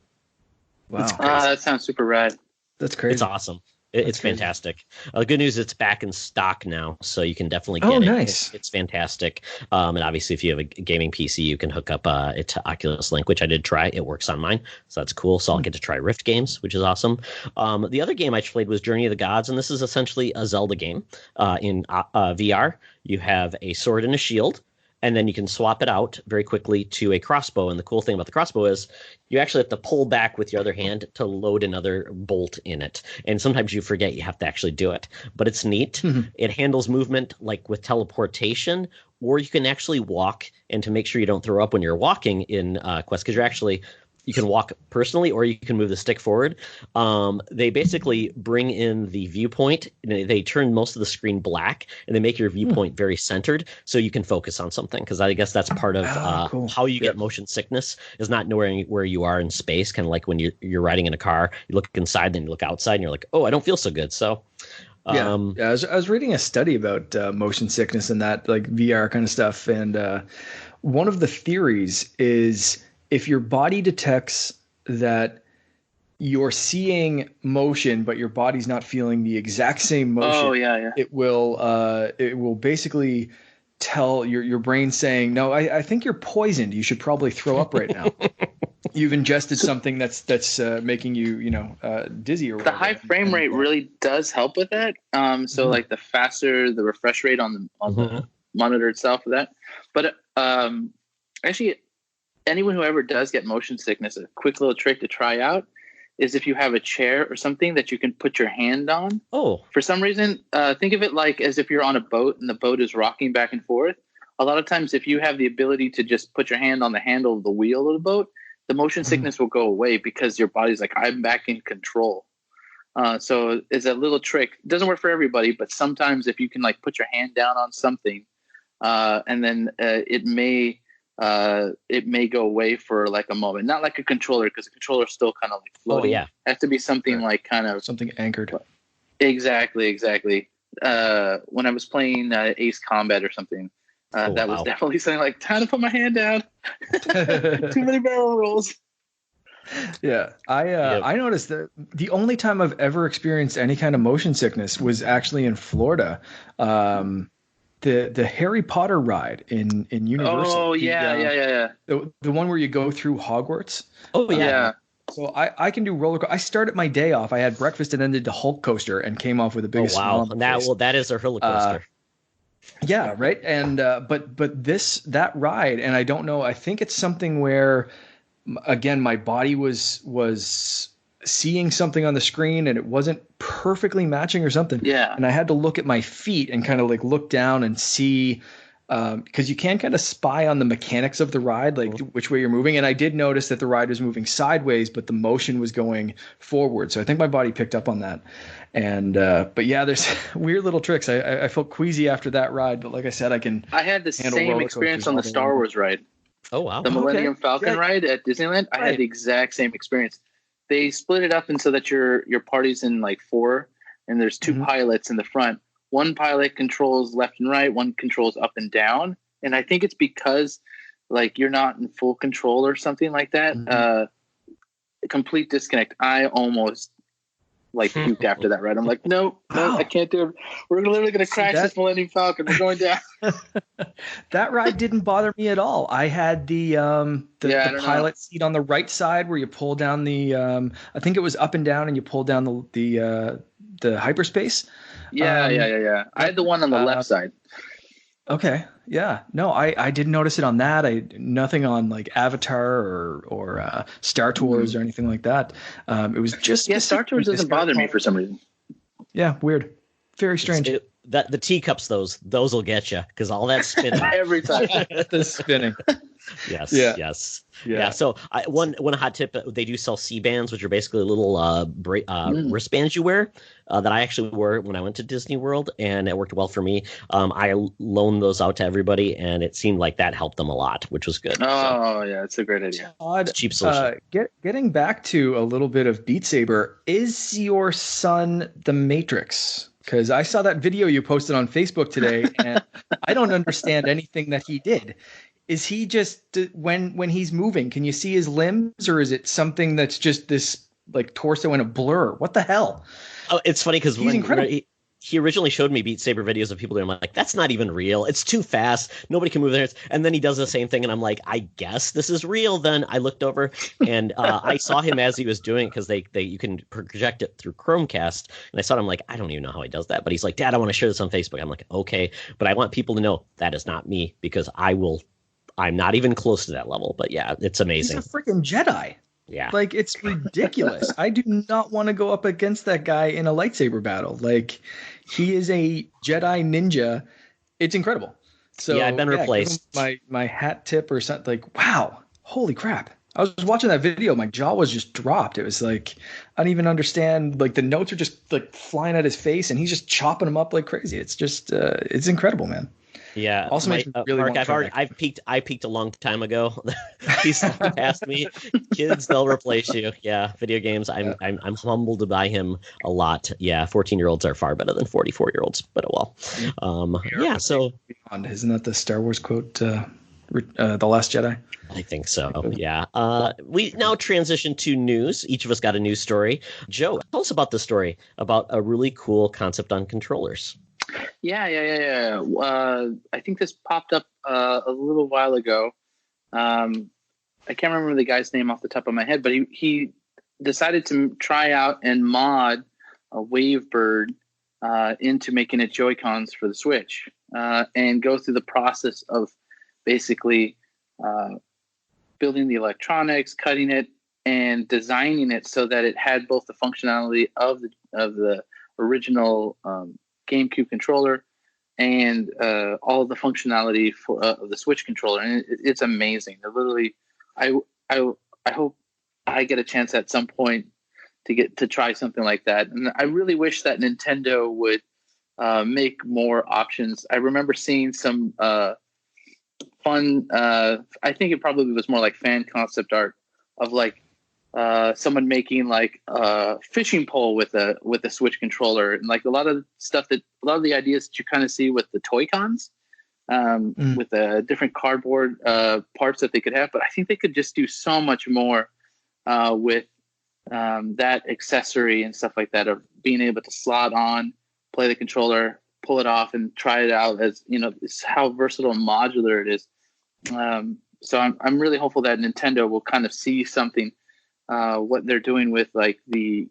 Wow.
That sounds super rad.
That's crazy.
It's awesome. It's fantastic. The good news, it's back in stock now, so you can definitely get it.
Nice.
It's fantastic. And obviously, if you have a gaming PC, you can hook up it to Oculus Link, which I did try. It works on mine, so that's cool. So I'll get to try Rift games, which is awesome. The other game I played was Journey of the Gods, and this is essentially a Zelda game in VR. You have a sword and a shield, and then you can swap it out very quickly to a crossbow. And the cool thing about the crossbow is you actually have to pull back with your other hand to load another bolt in it. And sometimes you forget you have to actually do it. But it's neat. Mm-hmm. It handles movement like with teleportation, or you can actually walk. And to make sure you don't throw up when you're walking in Quest, because you can walk personally, or you can move the stick forward. They basically bring in the viewpoint. They turn most of the screen black, and they make your viewpoint very centered, so you can focus on something. Because I guess that's part of cool. How you get motion sickness is not knowing where you are in space. Kind of like when you're riding in a car, you look inside, then you look outside, and you're like, oh, I don't feel so good. So.
I was reading a study about motion sickness and that, like VR kind of stuff, and one of the theories is, if your body detects that you're seeing motion, but your body's not feeling the exact same motion, it will basically tell your brain saying, no, I think you're poisoned. You should probably throw up right now. You've ingested something that's making you, dizzy or whatever.
The high frame rate really does help with that. So like the faster the refresh rate on the monitor itself, but actually, anyone who ever does get motion sickness, a quick little trick to try out is if you have a chair or something that you can put your hand on.
Oh.
For some reason, think of it like as if you're on a boat and the boat is rocking back and forth. A lot of times, if you have the ability to just put your hand on the handle of the wheel of the boat, the motion sickness will go away because your body's like, I'm back in control. So it's a little trick. It doesn't work for everybody, but sometimes if you can like put your hand down on something, and then it may go away for like a moment. Not like a controller, because the controller's still kind of like floating.
Oh, yeah.
It has to be something like kind of
something anchored.
Exactly. When I was playing Ace Combat or something, that was definitely something like, time to put my hand down. Too many barrel rolls.
Yeah, I noticed that the only time I've ever experienced any kind of motion sickness was actually in Florida. The Harry Potter ride in Universal.
Oh yeah.
The one where you go through Hogwarts.
Oh yeah.
So I can do roller coaster. I started my day off. I had breakfast and then did the Hulk coaster and came off with the biggest smile on my face.
That is a roller coaster.
Yeah, right. And but that ride, and I don't know. I think it's something where, again, my body was seeing something on the screen and it wasn't perfectly matching or something.
Yeah.
And I had to look at my feet and kind of like look down and see, because you can kind of spy on the mechanics of the ride, like which way you're moving. And I did notice that the ride was moving sideways, but the motion was going forward. So I think my body picked up on that. And but yeah, there's weird little tricks. I felt queasy after that ride, but like I said, I had
the same experience on the Star Wars ride.
Oh wow.
The Millennium Falcon ride at Disneyland. I had the exact same experience. They split it up and so that your party's in like 4, and there's 2 pilots in the front. One pilot controls left and right, one controls up and down. And I think it's because like you're not in full control or something like that. Complete disconnect. I almost like puked after that ride. I'm like, no, I can't do it. We're literally going to crash this Millennium Falcon. We're going down.
That ride didn't bother me at all. I had the pilot seat on the right side where you pull down the I think it was up and down, and you pull down the hyperspace.
Yeah. I had the one on the left side.
Okay. Yeah. No, I didn't notice it on that. Nothing on like Avatar or Star Tours or anything like that. It was just
Star Tours doesn't bother me for some reason.
Yeah, weird. Very strange.
The teacups, those will get you because all that spinning
every time.
The spinning.
Yes.
Yeah.
Yes. Yeah. So one hot tip: they do sell C-bands, which are basically little wristbands you wear. That I actually wore when I went to Disney World, and it worked well for me. I loaned those out to everybody, and it seemed like that helped them a lot, which was good.
Yeah, it's a great idea.
Todd,
cheap solution.
Getting back to a little bit of Beat Saber, is your son the Matrix? Because I saw that video you posted on Facebook today, and I don't understand anything that he did. Is he just when he's moving? Can you see his limbs, or is it something that's just this like torso in a blur? What the hell?
Oh, it's funny because when he originally showed me Beat Saber videos of people doing, I'm like, that's not even real. It's too fast. Nobody can move there. And then he does the same thing, and I'm like, I guess this is real. Then I looked over, and I saw him as he was doing it because you can project it through Chromecast. And I saw him like, I don't even know how he does that. But he's like, Dad, I want to share this on Facebook. I'm like, okay, but I want people to know that is not me because I'm not even close to that level. But yeah, it's amazing.
He's a freaking Jedi.
Yeah.
Like, it's ridiculous. I do not want to go up against that guy in a lightsaber battle. Like, he is a Jedi ninja. It's incredible. So
yeah, I've been replaced.
My hat tip or something. Like, wow, holy crap. I was watching that video. My jaw was just dropped. It was like, I don't even understand. Like, the notes are just like flying at his face, and he's just chopping them up like crazy. It's just, it's incredible, man.
Yeah.
Also makes me really
Mark, I peaked a long time ago. He's surpassed me. Kids, they'll replace you. Yeah. Video games. I'm humbled to buy him a lot. Yeah. 14-year-olds are far better than 44-year-olds, but oh well. Yeah. So
isn't that the Star Wars quote? The Last Jedi.
I think so. Yeah. We now transition to news. Each of us got a news story. Joe, tell us about the story about a really cool concept on controllers.
Yeah. I think this popped up a little while ago. I can't remember the guy's name off the top of my head, but he decided to try out and mod a Wavebird into making it Joy-Cons for the Switch, and go through the process of basically building the electronics, cutting it, and designing it so that it had both the functionality of the original GameCube controller and all the functionality for of the Switch controller, and it's amazing. Literally, I hope I get a chance at some point to try something like that, and I really wish that Nintendo would make more options. I remember seeing some fun. I think it probably was more like fan concept art of like someone making like a fishing pole with a Switch controller, and like a lot of the ideas that you kind of see with the Toy-Cons, with the different cardboard parts that they could have. But I think they could just do so much more with that accessory and stuff like that, of being able to slot on, play the controller, pull it off, and try it out. As you know, how versatile and modular it is. So I'm really hopeful that Nintendo will kind of see something. What they're doing with like the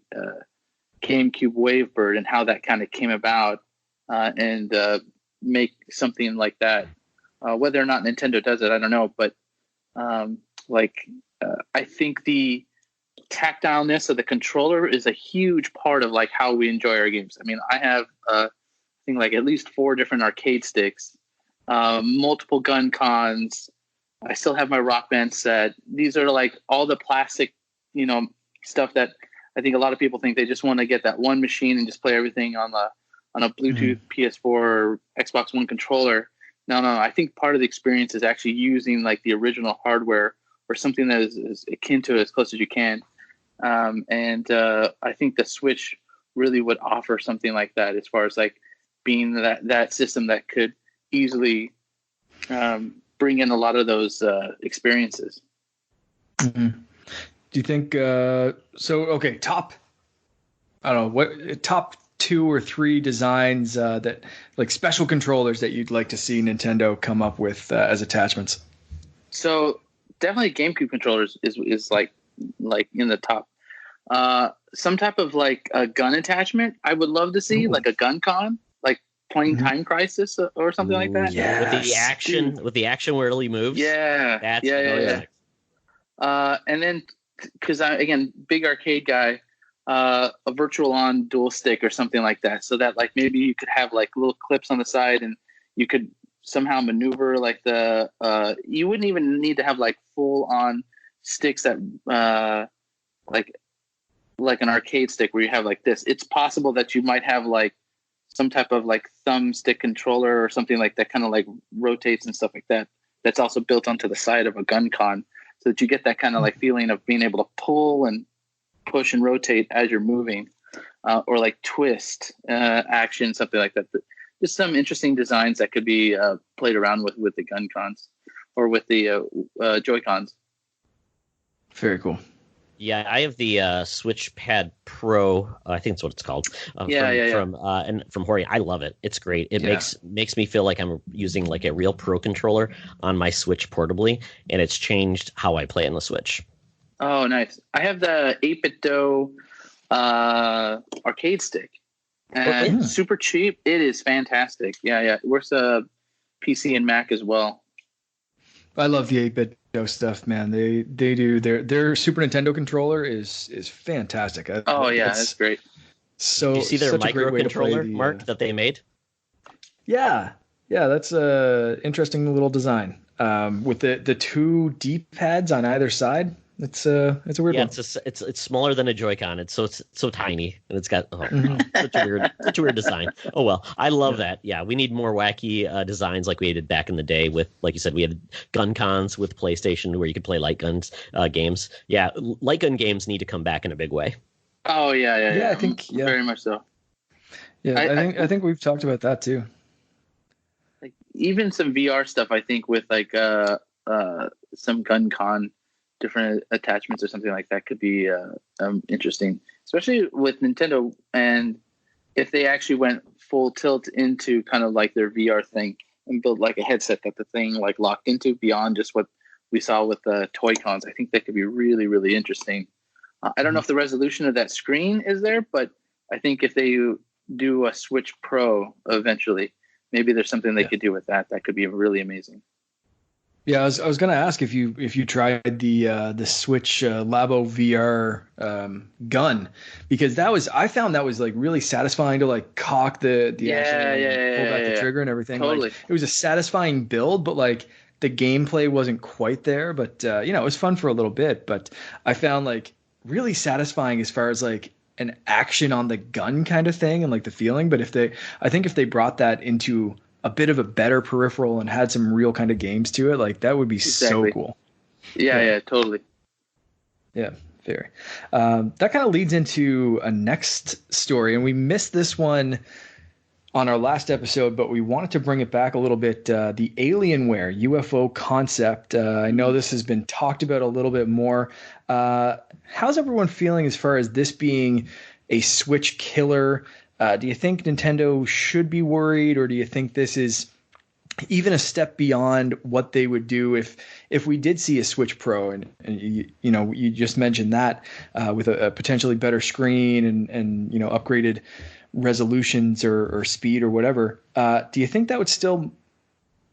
GameCube Wavebird and how that kind of came about, and make something like that. Whether or not Nintendo does it, I don't know. But I think the tactileness of the controller is a huge part of like how we enjoy our games. I mean, I have I think like at least 4 different arcade sticks, multiple gun cons. I still have my Rock Band set. These are like all the plastic, stuff that I think a lot of people think they just want to get that one machine and just play everything on a Bluetooth PS4 or Xbox One controller. No. I think part of the experience is actually using like the original hardware or something that is akin to it as close as you can. And I think the Switch really would offer something like that, as far as like being that system that could easily bring in a lot of those experiences.
Mm-hmm. Do you think okay, top I don't know, what top 2 or 3 designs that like special controllers that you'd like to see Nintendo come up with as attachments?
So definitely GameCube controllers is like in the top. Some type of like a gun attachment I would love to see, like a gun con, like playing Time Crisis or something like that.
Yeah, with the action where he moves.
Yeah,
that's
yeah. And then because again, big arcade guy, a virtual on dual stick or something like that, so that like maybe you could have like little clips on the side and you could somehow maneuver like you wouldn't even need to have like full on sticks that like an arcade stick where you have like this. It's possible that you might have like some type of like thumbstick controller or something like that, kind of like rotates and stuff like that. That's also built onto the side of a gun con, so that you get that kind of like feeling of being able to pull and push and rotate as you're moving, or like twist action, something like that. Just some interesting designs that could be played around with the gun cons or with the Joy-Cons.
Very cool.
Yeah, I have the Switch Pad Pro. I think that's what it's called. From Hori. I love it. It's great. It makes me feel like I'm using like a real pro controller on my Switch portably, and it's changed how I play on the Switch.
Oh, nice. I have the 8-bit Do arcade stick. Super cheap. It is fantastic. Yeah. It works PC and Mac as well.
I love the 8-bit Do stuff, man. They do their Super Nintendo controller is fantastic.
That's great.
So you see their microcontroller, Mark, that they made?
Yeah, that's a interesting little design. With the 2 D-pads on either side. It's a weird one.
It's smaller than a Joy-Con. It's so tiny, and it's got such a weird design. Oh well, I love that. Yeah, we need more wacky designs like we did back in the day with, like you said, we had gun cons with PlayStation where you could play light guns games. Yeah, light gun games need to come back in a big way.
Oh yeah.
I think
very much so.
Yeah, I think we've talked about that too.
Like even some VR stuff, I think with like some gun con. Different attachments or something like that could be interesting, especially with Nintendo. And if they actually went full tilt into kind of like their VR thing and built like a headset that the thing like locked into beyond just what we saw with the toy cons, I think that could be really, really interesting. I don't know if the resolution of that screen is there, but I think if they do a Switch Pro eventually, maybe there's something they could do with that. That could be really amazing.
Yeah, I was going to ask if you tried the Switch Labo VR gun, because I found that was like really satisfying to like cock the action and pull back the trigger and everything.
Totally.
Like, it was a satisfying build, but like the gameplay wasn't quite there. But it was fun for a little bit. But I found like really satisfying as far as like an action on the gun kind of thing and like the feeling. But I think if they brought that into a bit of a better peripheral and had some real kind of games to it, like that would be so cool.
Yeah, totally.
Yeah, very. That kind of leads into a next story, and we missed this one on our last episode, but we wanted to bring it back a little bit. The Alienware UFO concept. I know this has been talked about a little bit more. How's everyone feeling as far as this being a Switch killer? Do you think Nintendo should be worried, or do you think this is even a step beyond what they would do if we did see a Switch Pro? And you just mentioned that with a potentially better screen and upgraded resolutions or speed or whatever. Do you think that would still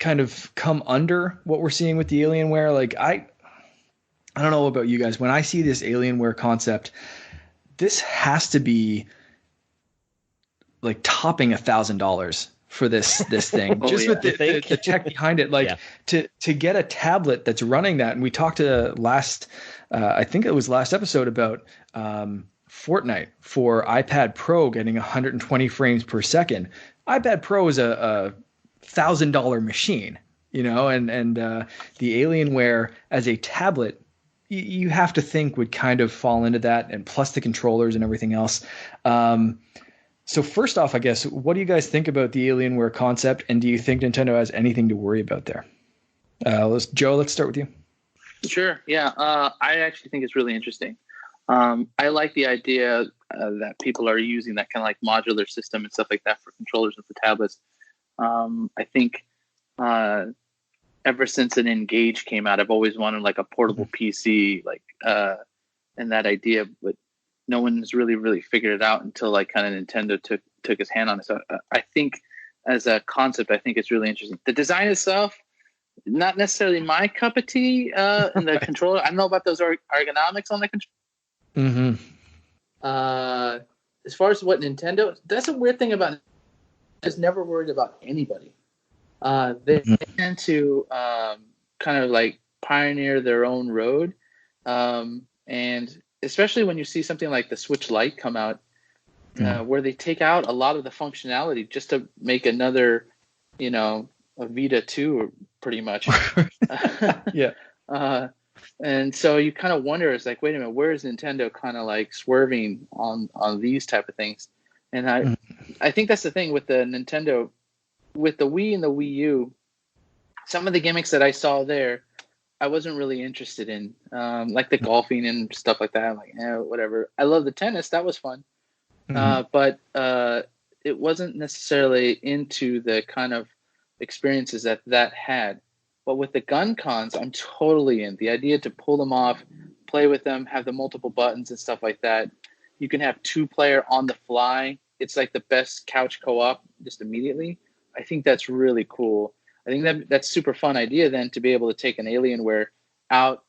kind of come under what we're seeing with the Alienware? Like I don't know about you guys. When I see this Alienware concept, this has to be like topping $1,000 for this thing, with the tech behind it. Like to get a tablet that's running that. And we talked to I think it was last episode about Fortnite for iPad Pro getting 120 frames per second. iPad Pro is a $1,000 machine, and the Alienware as a tablet, you have to think would kind of fall into that, and plus the controllers and everything else. So first off, I guess, what do you guys think about the Alienware concept, and do you think Nintendo has anything to worry about there? Joe, let's start with you.
Sure. Yeah. I actually think it's really interesting. I like the idea that people are using that kind of like modular system and stuff like that for controllers and for tablets. I think ever since an Engage came out, I've always wanted like a portable PC, like and that idea, but no one's really figured it out until like kind of Nintendo took his hand on it. So I think as a concept, I think it's really interesting. The design itself, not necessarily my cup of tea. And the controller, I don't know about those ergonomics on the controller. As far as what Nintendo, that's a weird thing about. Just never worried about anybody. They tend to kind of like pioneer their own road, and especially when you see something like the Switch Lite come out, where they take out a lot of the functionality just to make another, a Vita 2, pretty much.
Yeah.
And so you kind of wonder, it's like, wait a minute, where is Nintendo kind of like swerving on these type of things? And I think that's the thing with the Nintendo, with the Wii and the Wii U. Some of the gimmicks that I saw there, I wasn't really interested in, like the golfing and stuff like that. I'm like, whatever. I love the tennis. That was fun. But it wasn't necessarily into the kind of experiences that had. But with the gun cons, I'm totally in. The idea to pull them off, play with them, have the multiple buttons and stuff like that. You can have 2-player on the fly. It's like the best couch co-op just immediately. I think that's really cool. I think that's super fun idea then to be able to take an Alienware out.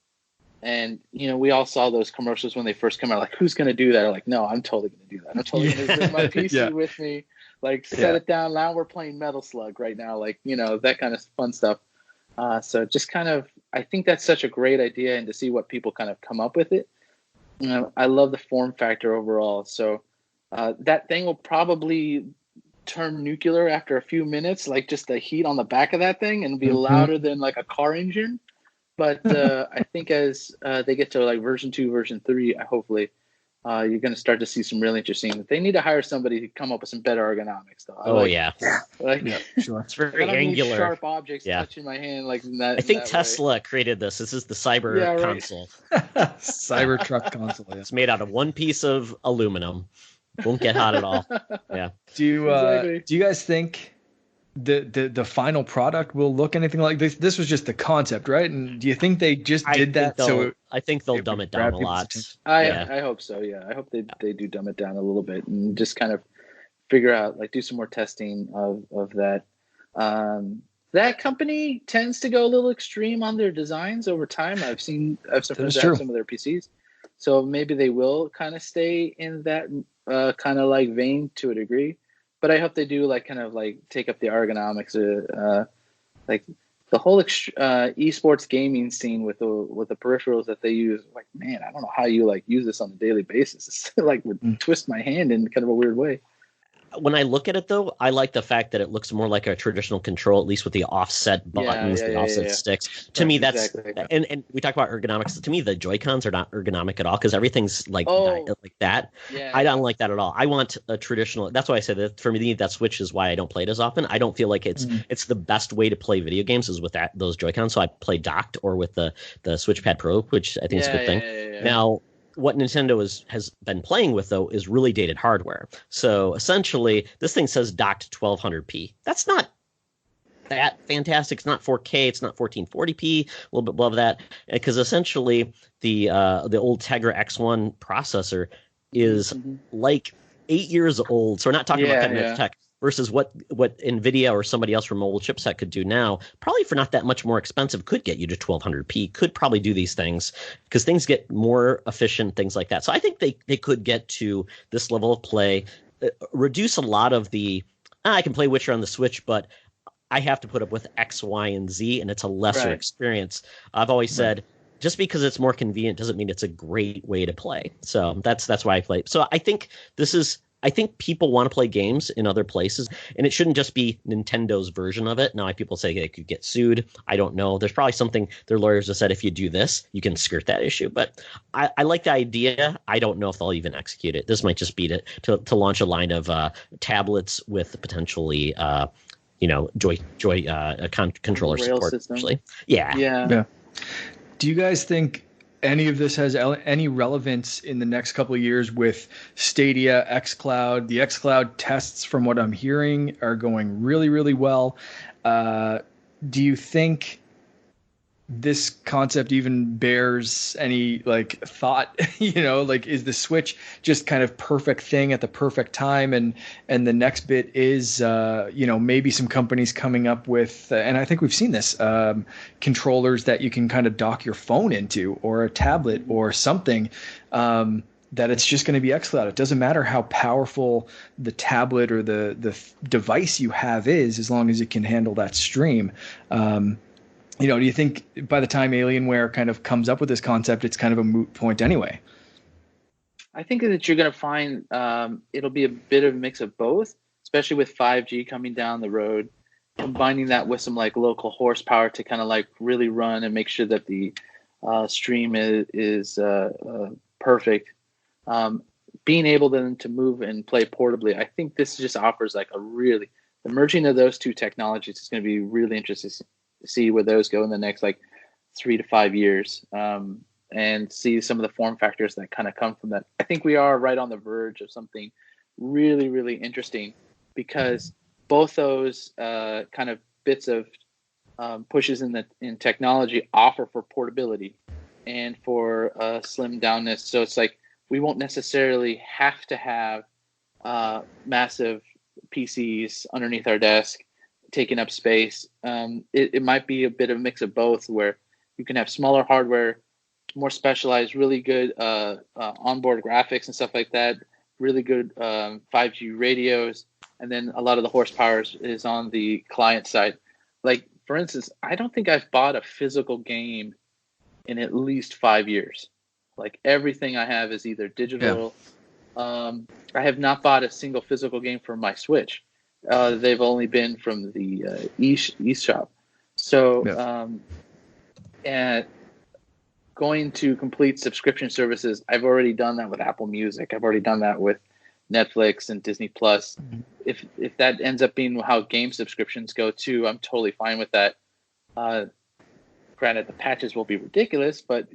And, we all saw those commercials when they first come out, like, who's going to do that? I'm like, no, I'm totally going to do that. I'm totally going to bring my PC with me, like set it down. Now we're playing Metal Slug right now. Like, that kind of fun stuff. So just kind of, I think that's such a great idea, and to see what people kind of come up with it. I love the form factor overall. So that thing will probably turn nuclear after a few minutes, like just the heat on the back of that thing, and be louder than like a car engine. But I think as they get to like version 2, version 3, hopefully you're going to start to see some really interesting. They need to hire somebody to come up with some better ergonomics, though.
Sure.
It's very angular.
Sharp objects touching my hand like that.
I think Tesla created this. This is the Cyber console.
Cybertruck console. Yeah.
It's made out of one piece of aluminum. Won't get hot at all. Yeah.
Do you guys think the final product will look anything like this? This was just the concept, right? And do you think they just did that?
I think they'll dumb it down a lot.
I hope so. Yeah, I hope they do dumb it down a little bit and just kind of figure out, like, do some more testing of that. That company tends to go a little extreme on their designs over time. I've seen some of their PCs, so maybe they will kind of stay in that kind of like vein to a degree. But I hope they do like kind of like take up the ergonomics, like the whole esports gaming scene with the peripherals that they use. Like, man, I don't know how you like use this on a daily basis. It's like would twist my hand in kind of a weird way.
When I look at it, though, I like the fact that it looks more like a traditional control, at least with the offset buttons, the offset sticks. To me, that's and we talk about ergonomics. To me, the Joy-Cons are not ergonomic at all because everything's like that. Yeah. I don't like that at all. I want a traditional. That's why I said that for me, that Switch is why I don't play it as often. I don't feel like it's the best way to play video games is with those Joy-Cons. So I play docked or with the Switch Pad Pro, which I think is a good thing. Now, what Nintendo has been playing with, though, is really dated hardware. So essentially, this thing says docked 1200p. That's not that fantastic. It's not 4K. It's not 1440p. A little bit above that, because essentially the old Tegra X1 processor is like 8 years old. So we're not talking about cutting edge tech. Versus what NVIDIA or somebody else from mobile chipset could do now, probably for not that much more expensive, could get you to 1200p, could probably do these things because things get more efficient, things like that. So I think they could get to this level of play, reduce a lot of the, I can play Witcher on the Switch, but I have to put up with X, Y, and Z, and it's a lesser experience. I've always said, just because it's more convenient doesn't mean it's a great way to play. So that's why I play. So I think I think people want to play games in other places, and it shouldn't just be Nintendo's version of it. Now, people say they could get sued. I don't know. There's probably something their lawyers have said, if you do this, you can skirt that issue. But I like the idea. I don't know if they'll even execute it. This might just be to launch a line of tablets with potentially, Joy controller
Rail
support.
System.
Actually. Yeah.
Do you guys think any of this has any relevance in the next couple of years with Stadia, xCloud. The xCloud tests, from what I'm hearing, are going really, really well. Do you think this concept even bears any like thought? Like, is the Switch just kind of perfect thing at the perfect time? And the next bit is, maybe some companies coming up with, and I think we've seen this, controllers that you can kind of dock your phone into, or a tablet or something, that it's just going to be xCloud. It doesn't matter how powerful the tablet or the device you have is, as long as it can handle that stream. Do you think by the time Alienware kind of comes up with this concept, it's kind of a moot point anyway?
I think that you're going to find it'll be a bit of a mix of both, especially with 5G coming down the road, combining that with some like local horsepower to kind of like really run and make sure that the stream is perfect. Being able then to move and play portably, I think this just offers like the merging of those two technologies is going to be really interesting to see where those go in the next like 3 to 5 years, and see some of the form factors that kind of come from that. I think we are right on the verge of something really, really interesting, because both those kind of bits of pushes in technology offer for portability and for slim downness. So it's like we won't necessarily have to have massive PCs underneath our desk taking up space. It might be a bit of a mix of both, where you can have smaller hardware, more specialized, really good onboard graphics and stuff like that, really good 5G radios, and then a lot of the horsepower is on the client side. Like, for instance, I don't think I've bought a physical game in at least 5 years. Like, everything I have is either digital. Yeah. I have not bought a single physical game for my Switch. They've only been from the eShop. So, and going to complete subscription services, I've already done that with Apple Music. I've already done that with Netflix and Disney Plus. Mm-hmm. If that ends up being how game subscriptions go too, I'm totally fine with that. Granted, the patches will be ridiculous, but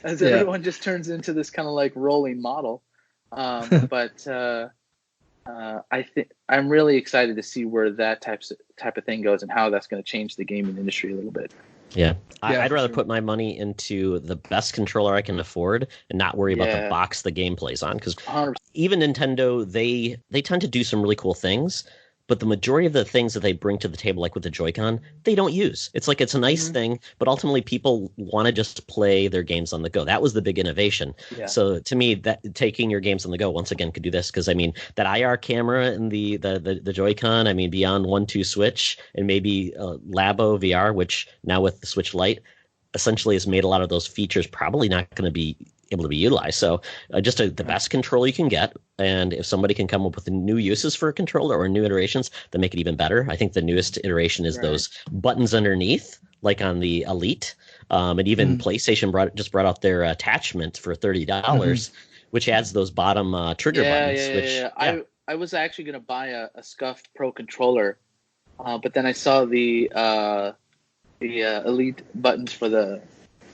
as everyone just turns into this kind of like rolling model. But I think I'm really excited to see where that type of thing goes and how that's going to change the gaming industry a little bit.
Yeah, I'd rather put my money into the best controller I can afford and not worry about the box the game plays on. Because even Nintendo, they tend to do some really cool things, but the majority of the things that they bring to the table, like with the Joy-Con, they don't use. It's like it's a nice thing, but ultimately people want to just play their games on the go. That was the big innovation. Yeah. So to me, that taking your games on the go once again could do this, because I mean that IR camera and the Joy-Con, I mean beyond 1-2 Switch and maybe Labo VR, which now with the Switch Lite essentially has made a lot of those features probably not going to be able to be utilized. So just the best controller you can get, and if somebody can come up with new uses for a controller or new iterations that make it even better. I think the newest iteration is those buttons underneath, like on the Elite, and even PlayStation brought out their attachment for $30, which adds those bottom trigger buttons.
I was actually going to buy a Scuff Pro controller, but then I saw the Elite buttons for the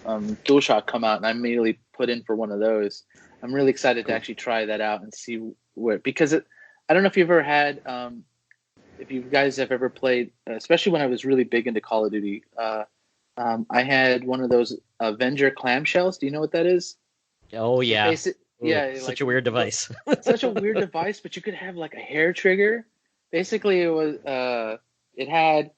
DualShock come out, and I immediately put in for one of those. I'm really excited to actually try that out and see where, because I don't know if you've ever had, if you guys have ever played, especially when I was really big into Call of Duty, I had one of those Avenger clamshells. Do you know what that is?
Oh yeah.
Such
a weird device.
Such a weird device, but you could have like a hair trigger. Basically, it was it had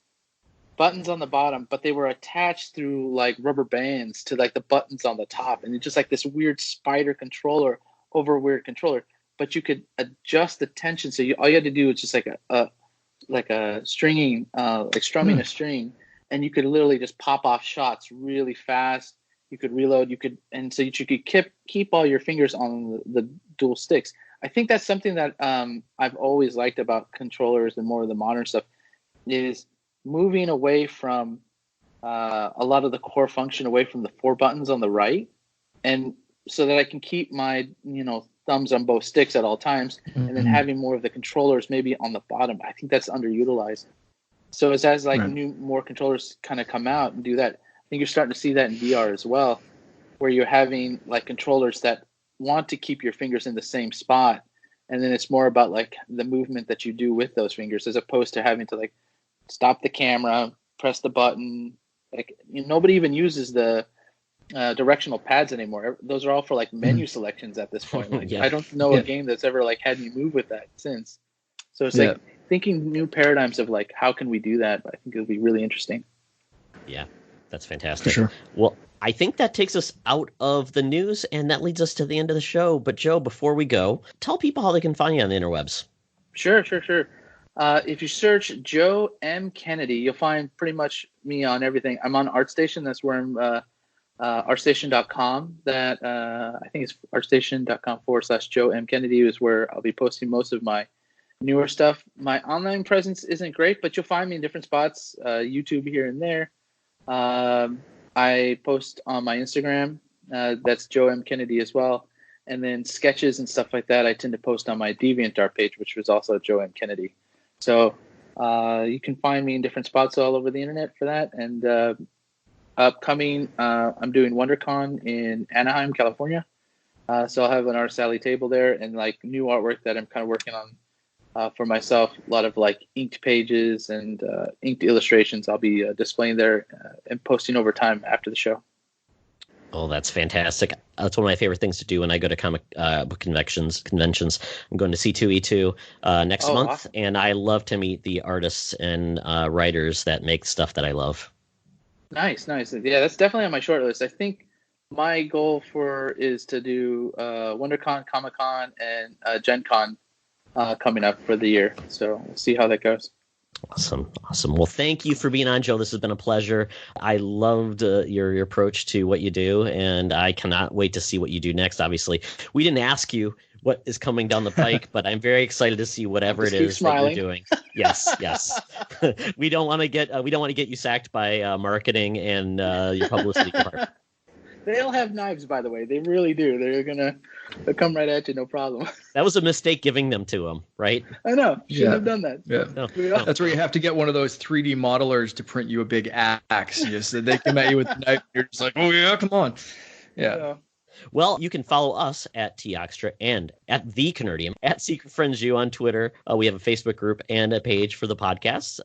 buttons on the bottom, but they were attached through like rubber bands to like the buttons on the top, and it's just like this weird spider controller over a weird controller. But you could adjust the tension, so all you had to do was just like a stringing, like strumming a string, and you could literally just pop off shots really fast. You could reload, and so you could keep all your fingers on the dual sticks. I think that's something that I've always liked about controllers and more of the modern stuff, is moving away from a lot of the core function away from the 4 buttons on the right, and so that I can keep my thumbs on both sticks at all times, and then having more of the controllers maybe on the bottom. I think that's underutilized. So as like more controllers kind of come out and do that, think you're starting to see that in VR as well, where you're having like controllers that want to keep your fingers in the same spot, and then it's more about like the movement that you do with those fingers, as opposed to having to like stop the camera, press the button. Like, nobody even uses the directional pads anymore. Those are all for like menu selections at this point. Like,
Yeah.
I don't know a game that's ever like had me move with that since. So it's like thinking new paradigms of like, how can we do that? I think it'll be really interesting.
Yeah, that's fantastic.
For sure.
Well, I think that takes us out of the news, and that leads us to the end of the show. But Joe, before we go, tell people how they can find you on the interwebs.
Sure. If you search Joe M. Kennedy, you'll find pretty much me on everything. I'm on ArtStation. That's where I'm, artstation.com. That I think it's artstation.com/Joe M. Kennedy is where I'll be posting most of my newer stuff. My online presence isn't great, but you'll find me in different spots, YouTube here and there. I post on my Instagram. That's Joe M. Kennedy as well. And then sketches and stuff like that, I tend to post on my DeviantArt page, which was also Joe M. Kennedy. So you can find me in different spots all over the internet for that. And upcoming, I'm doing WonderCon in Anaheim, California. So I'll have an Artist Alley table there and like new artwork that I'm kind of working on for myself. A lot of like inked pages and inked illustrations I'll be displaying there and posting over time after the show.
Oh, that's fantastic. That's one of my favorite things to do when I go to comic book conventions. I'm going to C2E2 next month,
awesome.
And I love to meet the artists and writers that make stuff that I love.
Nice. Yeah, that's definitely on my short list. I think my goal is to do WonderCon, Comic-Con, and Gen Con coming up for the year. So we'll see how that goes.
Awesome. Well, thank you for being on, Joe. This has been a pleasure. I loved your approach to what you do, and I cannot wait to see what you do next. Obviously, we didn't ask you what is coming down the pike, but I'm very excited to see whatever it is that you're doing. Yes. We don't want to get you sacked by marketing and your publicity department.
They all have knives, by the way. They really do. They'll come right at you, no problem.
That was a mistake giving them to them, right?
I know. Shouldn't have done that.
Yeah.
No.
That's where you have to get one of those 3D modelers to print you a big axe. They come at you with a knife. You're just like, oh yeah, come on. Yeah.
Well, you can follow us at Toxtra and at The Canardium, at Secret Friends U on Twitter. We have a Facebook group and a page for the podcast.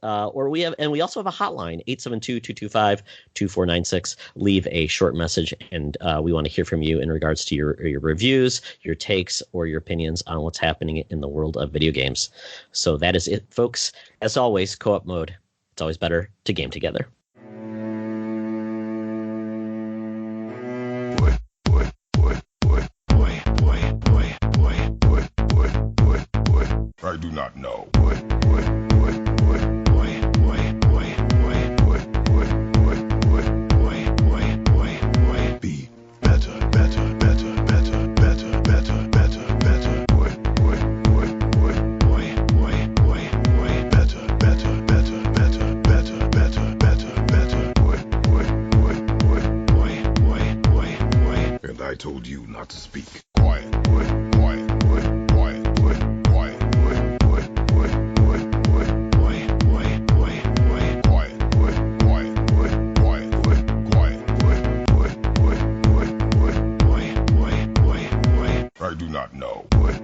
We also have a hotline, 872-225-2496. Leave a short message, and we want to hear from you in regards to your reviews, your takes, or your opinions on what's happening in the world of video games. So that is it, folks. As always, co-op mode. It's always better to game together.
I do not know. Be better. And I told you not to speak. Quiet. I do not know. Be better.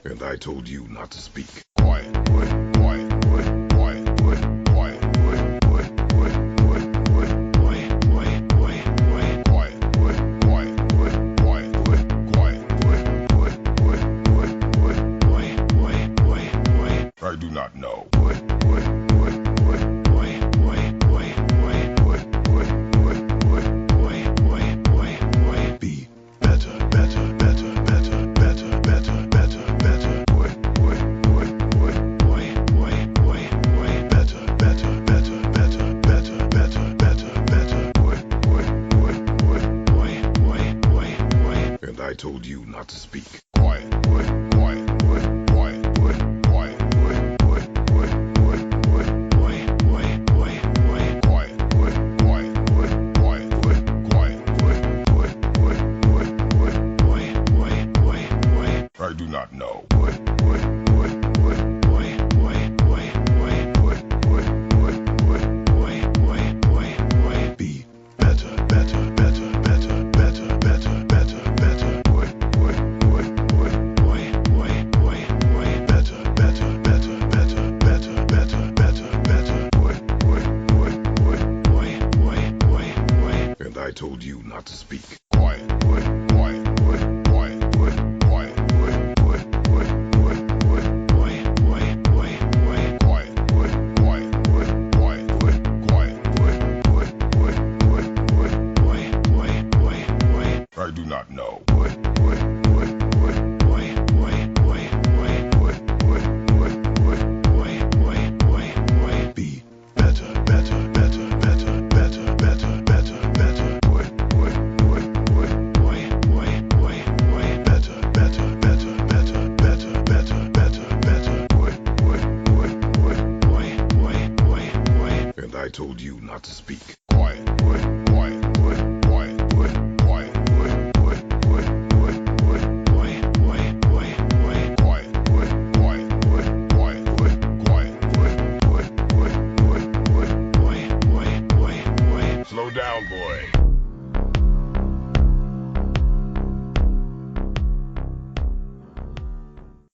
And I told you not to speak. Quiet. I do not know. Be better. And I told you not to speak. Quiet. not know. Wood, wood, wood, wood, boy, boy, boy, boy, wood, wood, wood, wood, boy, boy, boy, boy. Be better, better, better, better, better, better, better, better. Wood, wood, wood, wood, boy, boy, boy, boy. Better, better, better, better, better, better, better, better. Wood, wood, wood, wood, boy, boy, boy, boy. And I told you not to speak. Quiet, wood, quiet, wood, quiet, wood, quiet, wood, wood, wood, wood, wood, boy, boy, boy, boy. Quiet, wood, quiet, wood, quiet, wood, quiet, wood, wood, wood, wood, wood, boy, boy, boy, boy. I do not know. Wood, wood, wood, wood, boy, boy, boy, boy, wood, wood, wood, wood, boy, boy, boy, boy. Be better, better, better, better, better, better, better, better. Wood, wood, wood, wood, boy, boy, boy, boy. Better, better, better, better, better, better, better, better. Wood, wood, wood, wood, boy, boy, boy, boy. And I told you not to speak. Quiet, wood, quiet, wood, quiet, wood, quiet, wood, wood, wood, wood, wood, boy, boy, boy, boy. Quiet, wood, quiet, wood, quiet, wood, quiet, wood, wood, wood, wood, wood, boy, boy, boy, boy. Slow down, boy.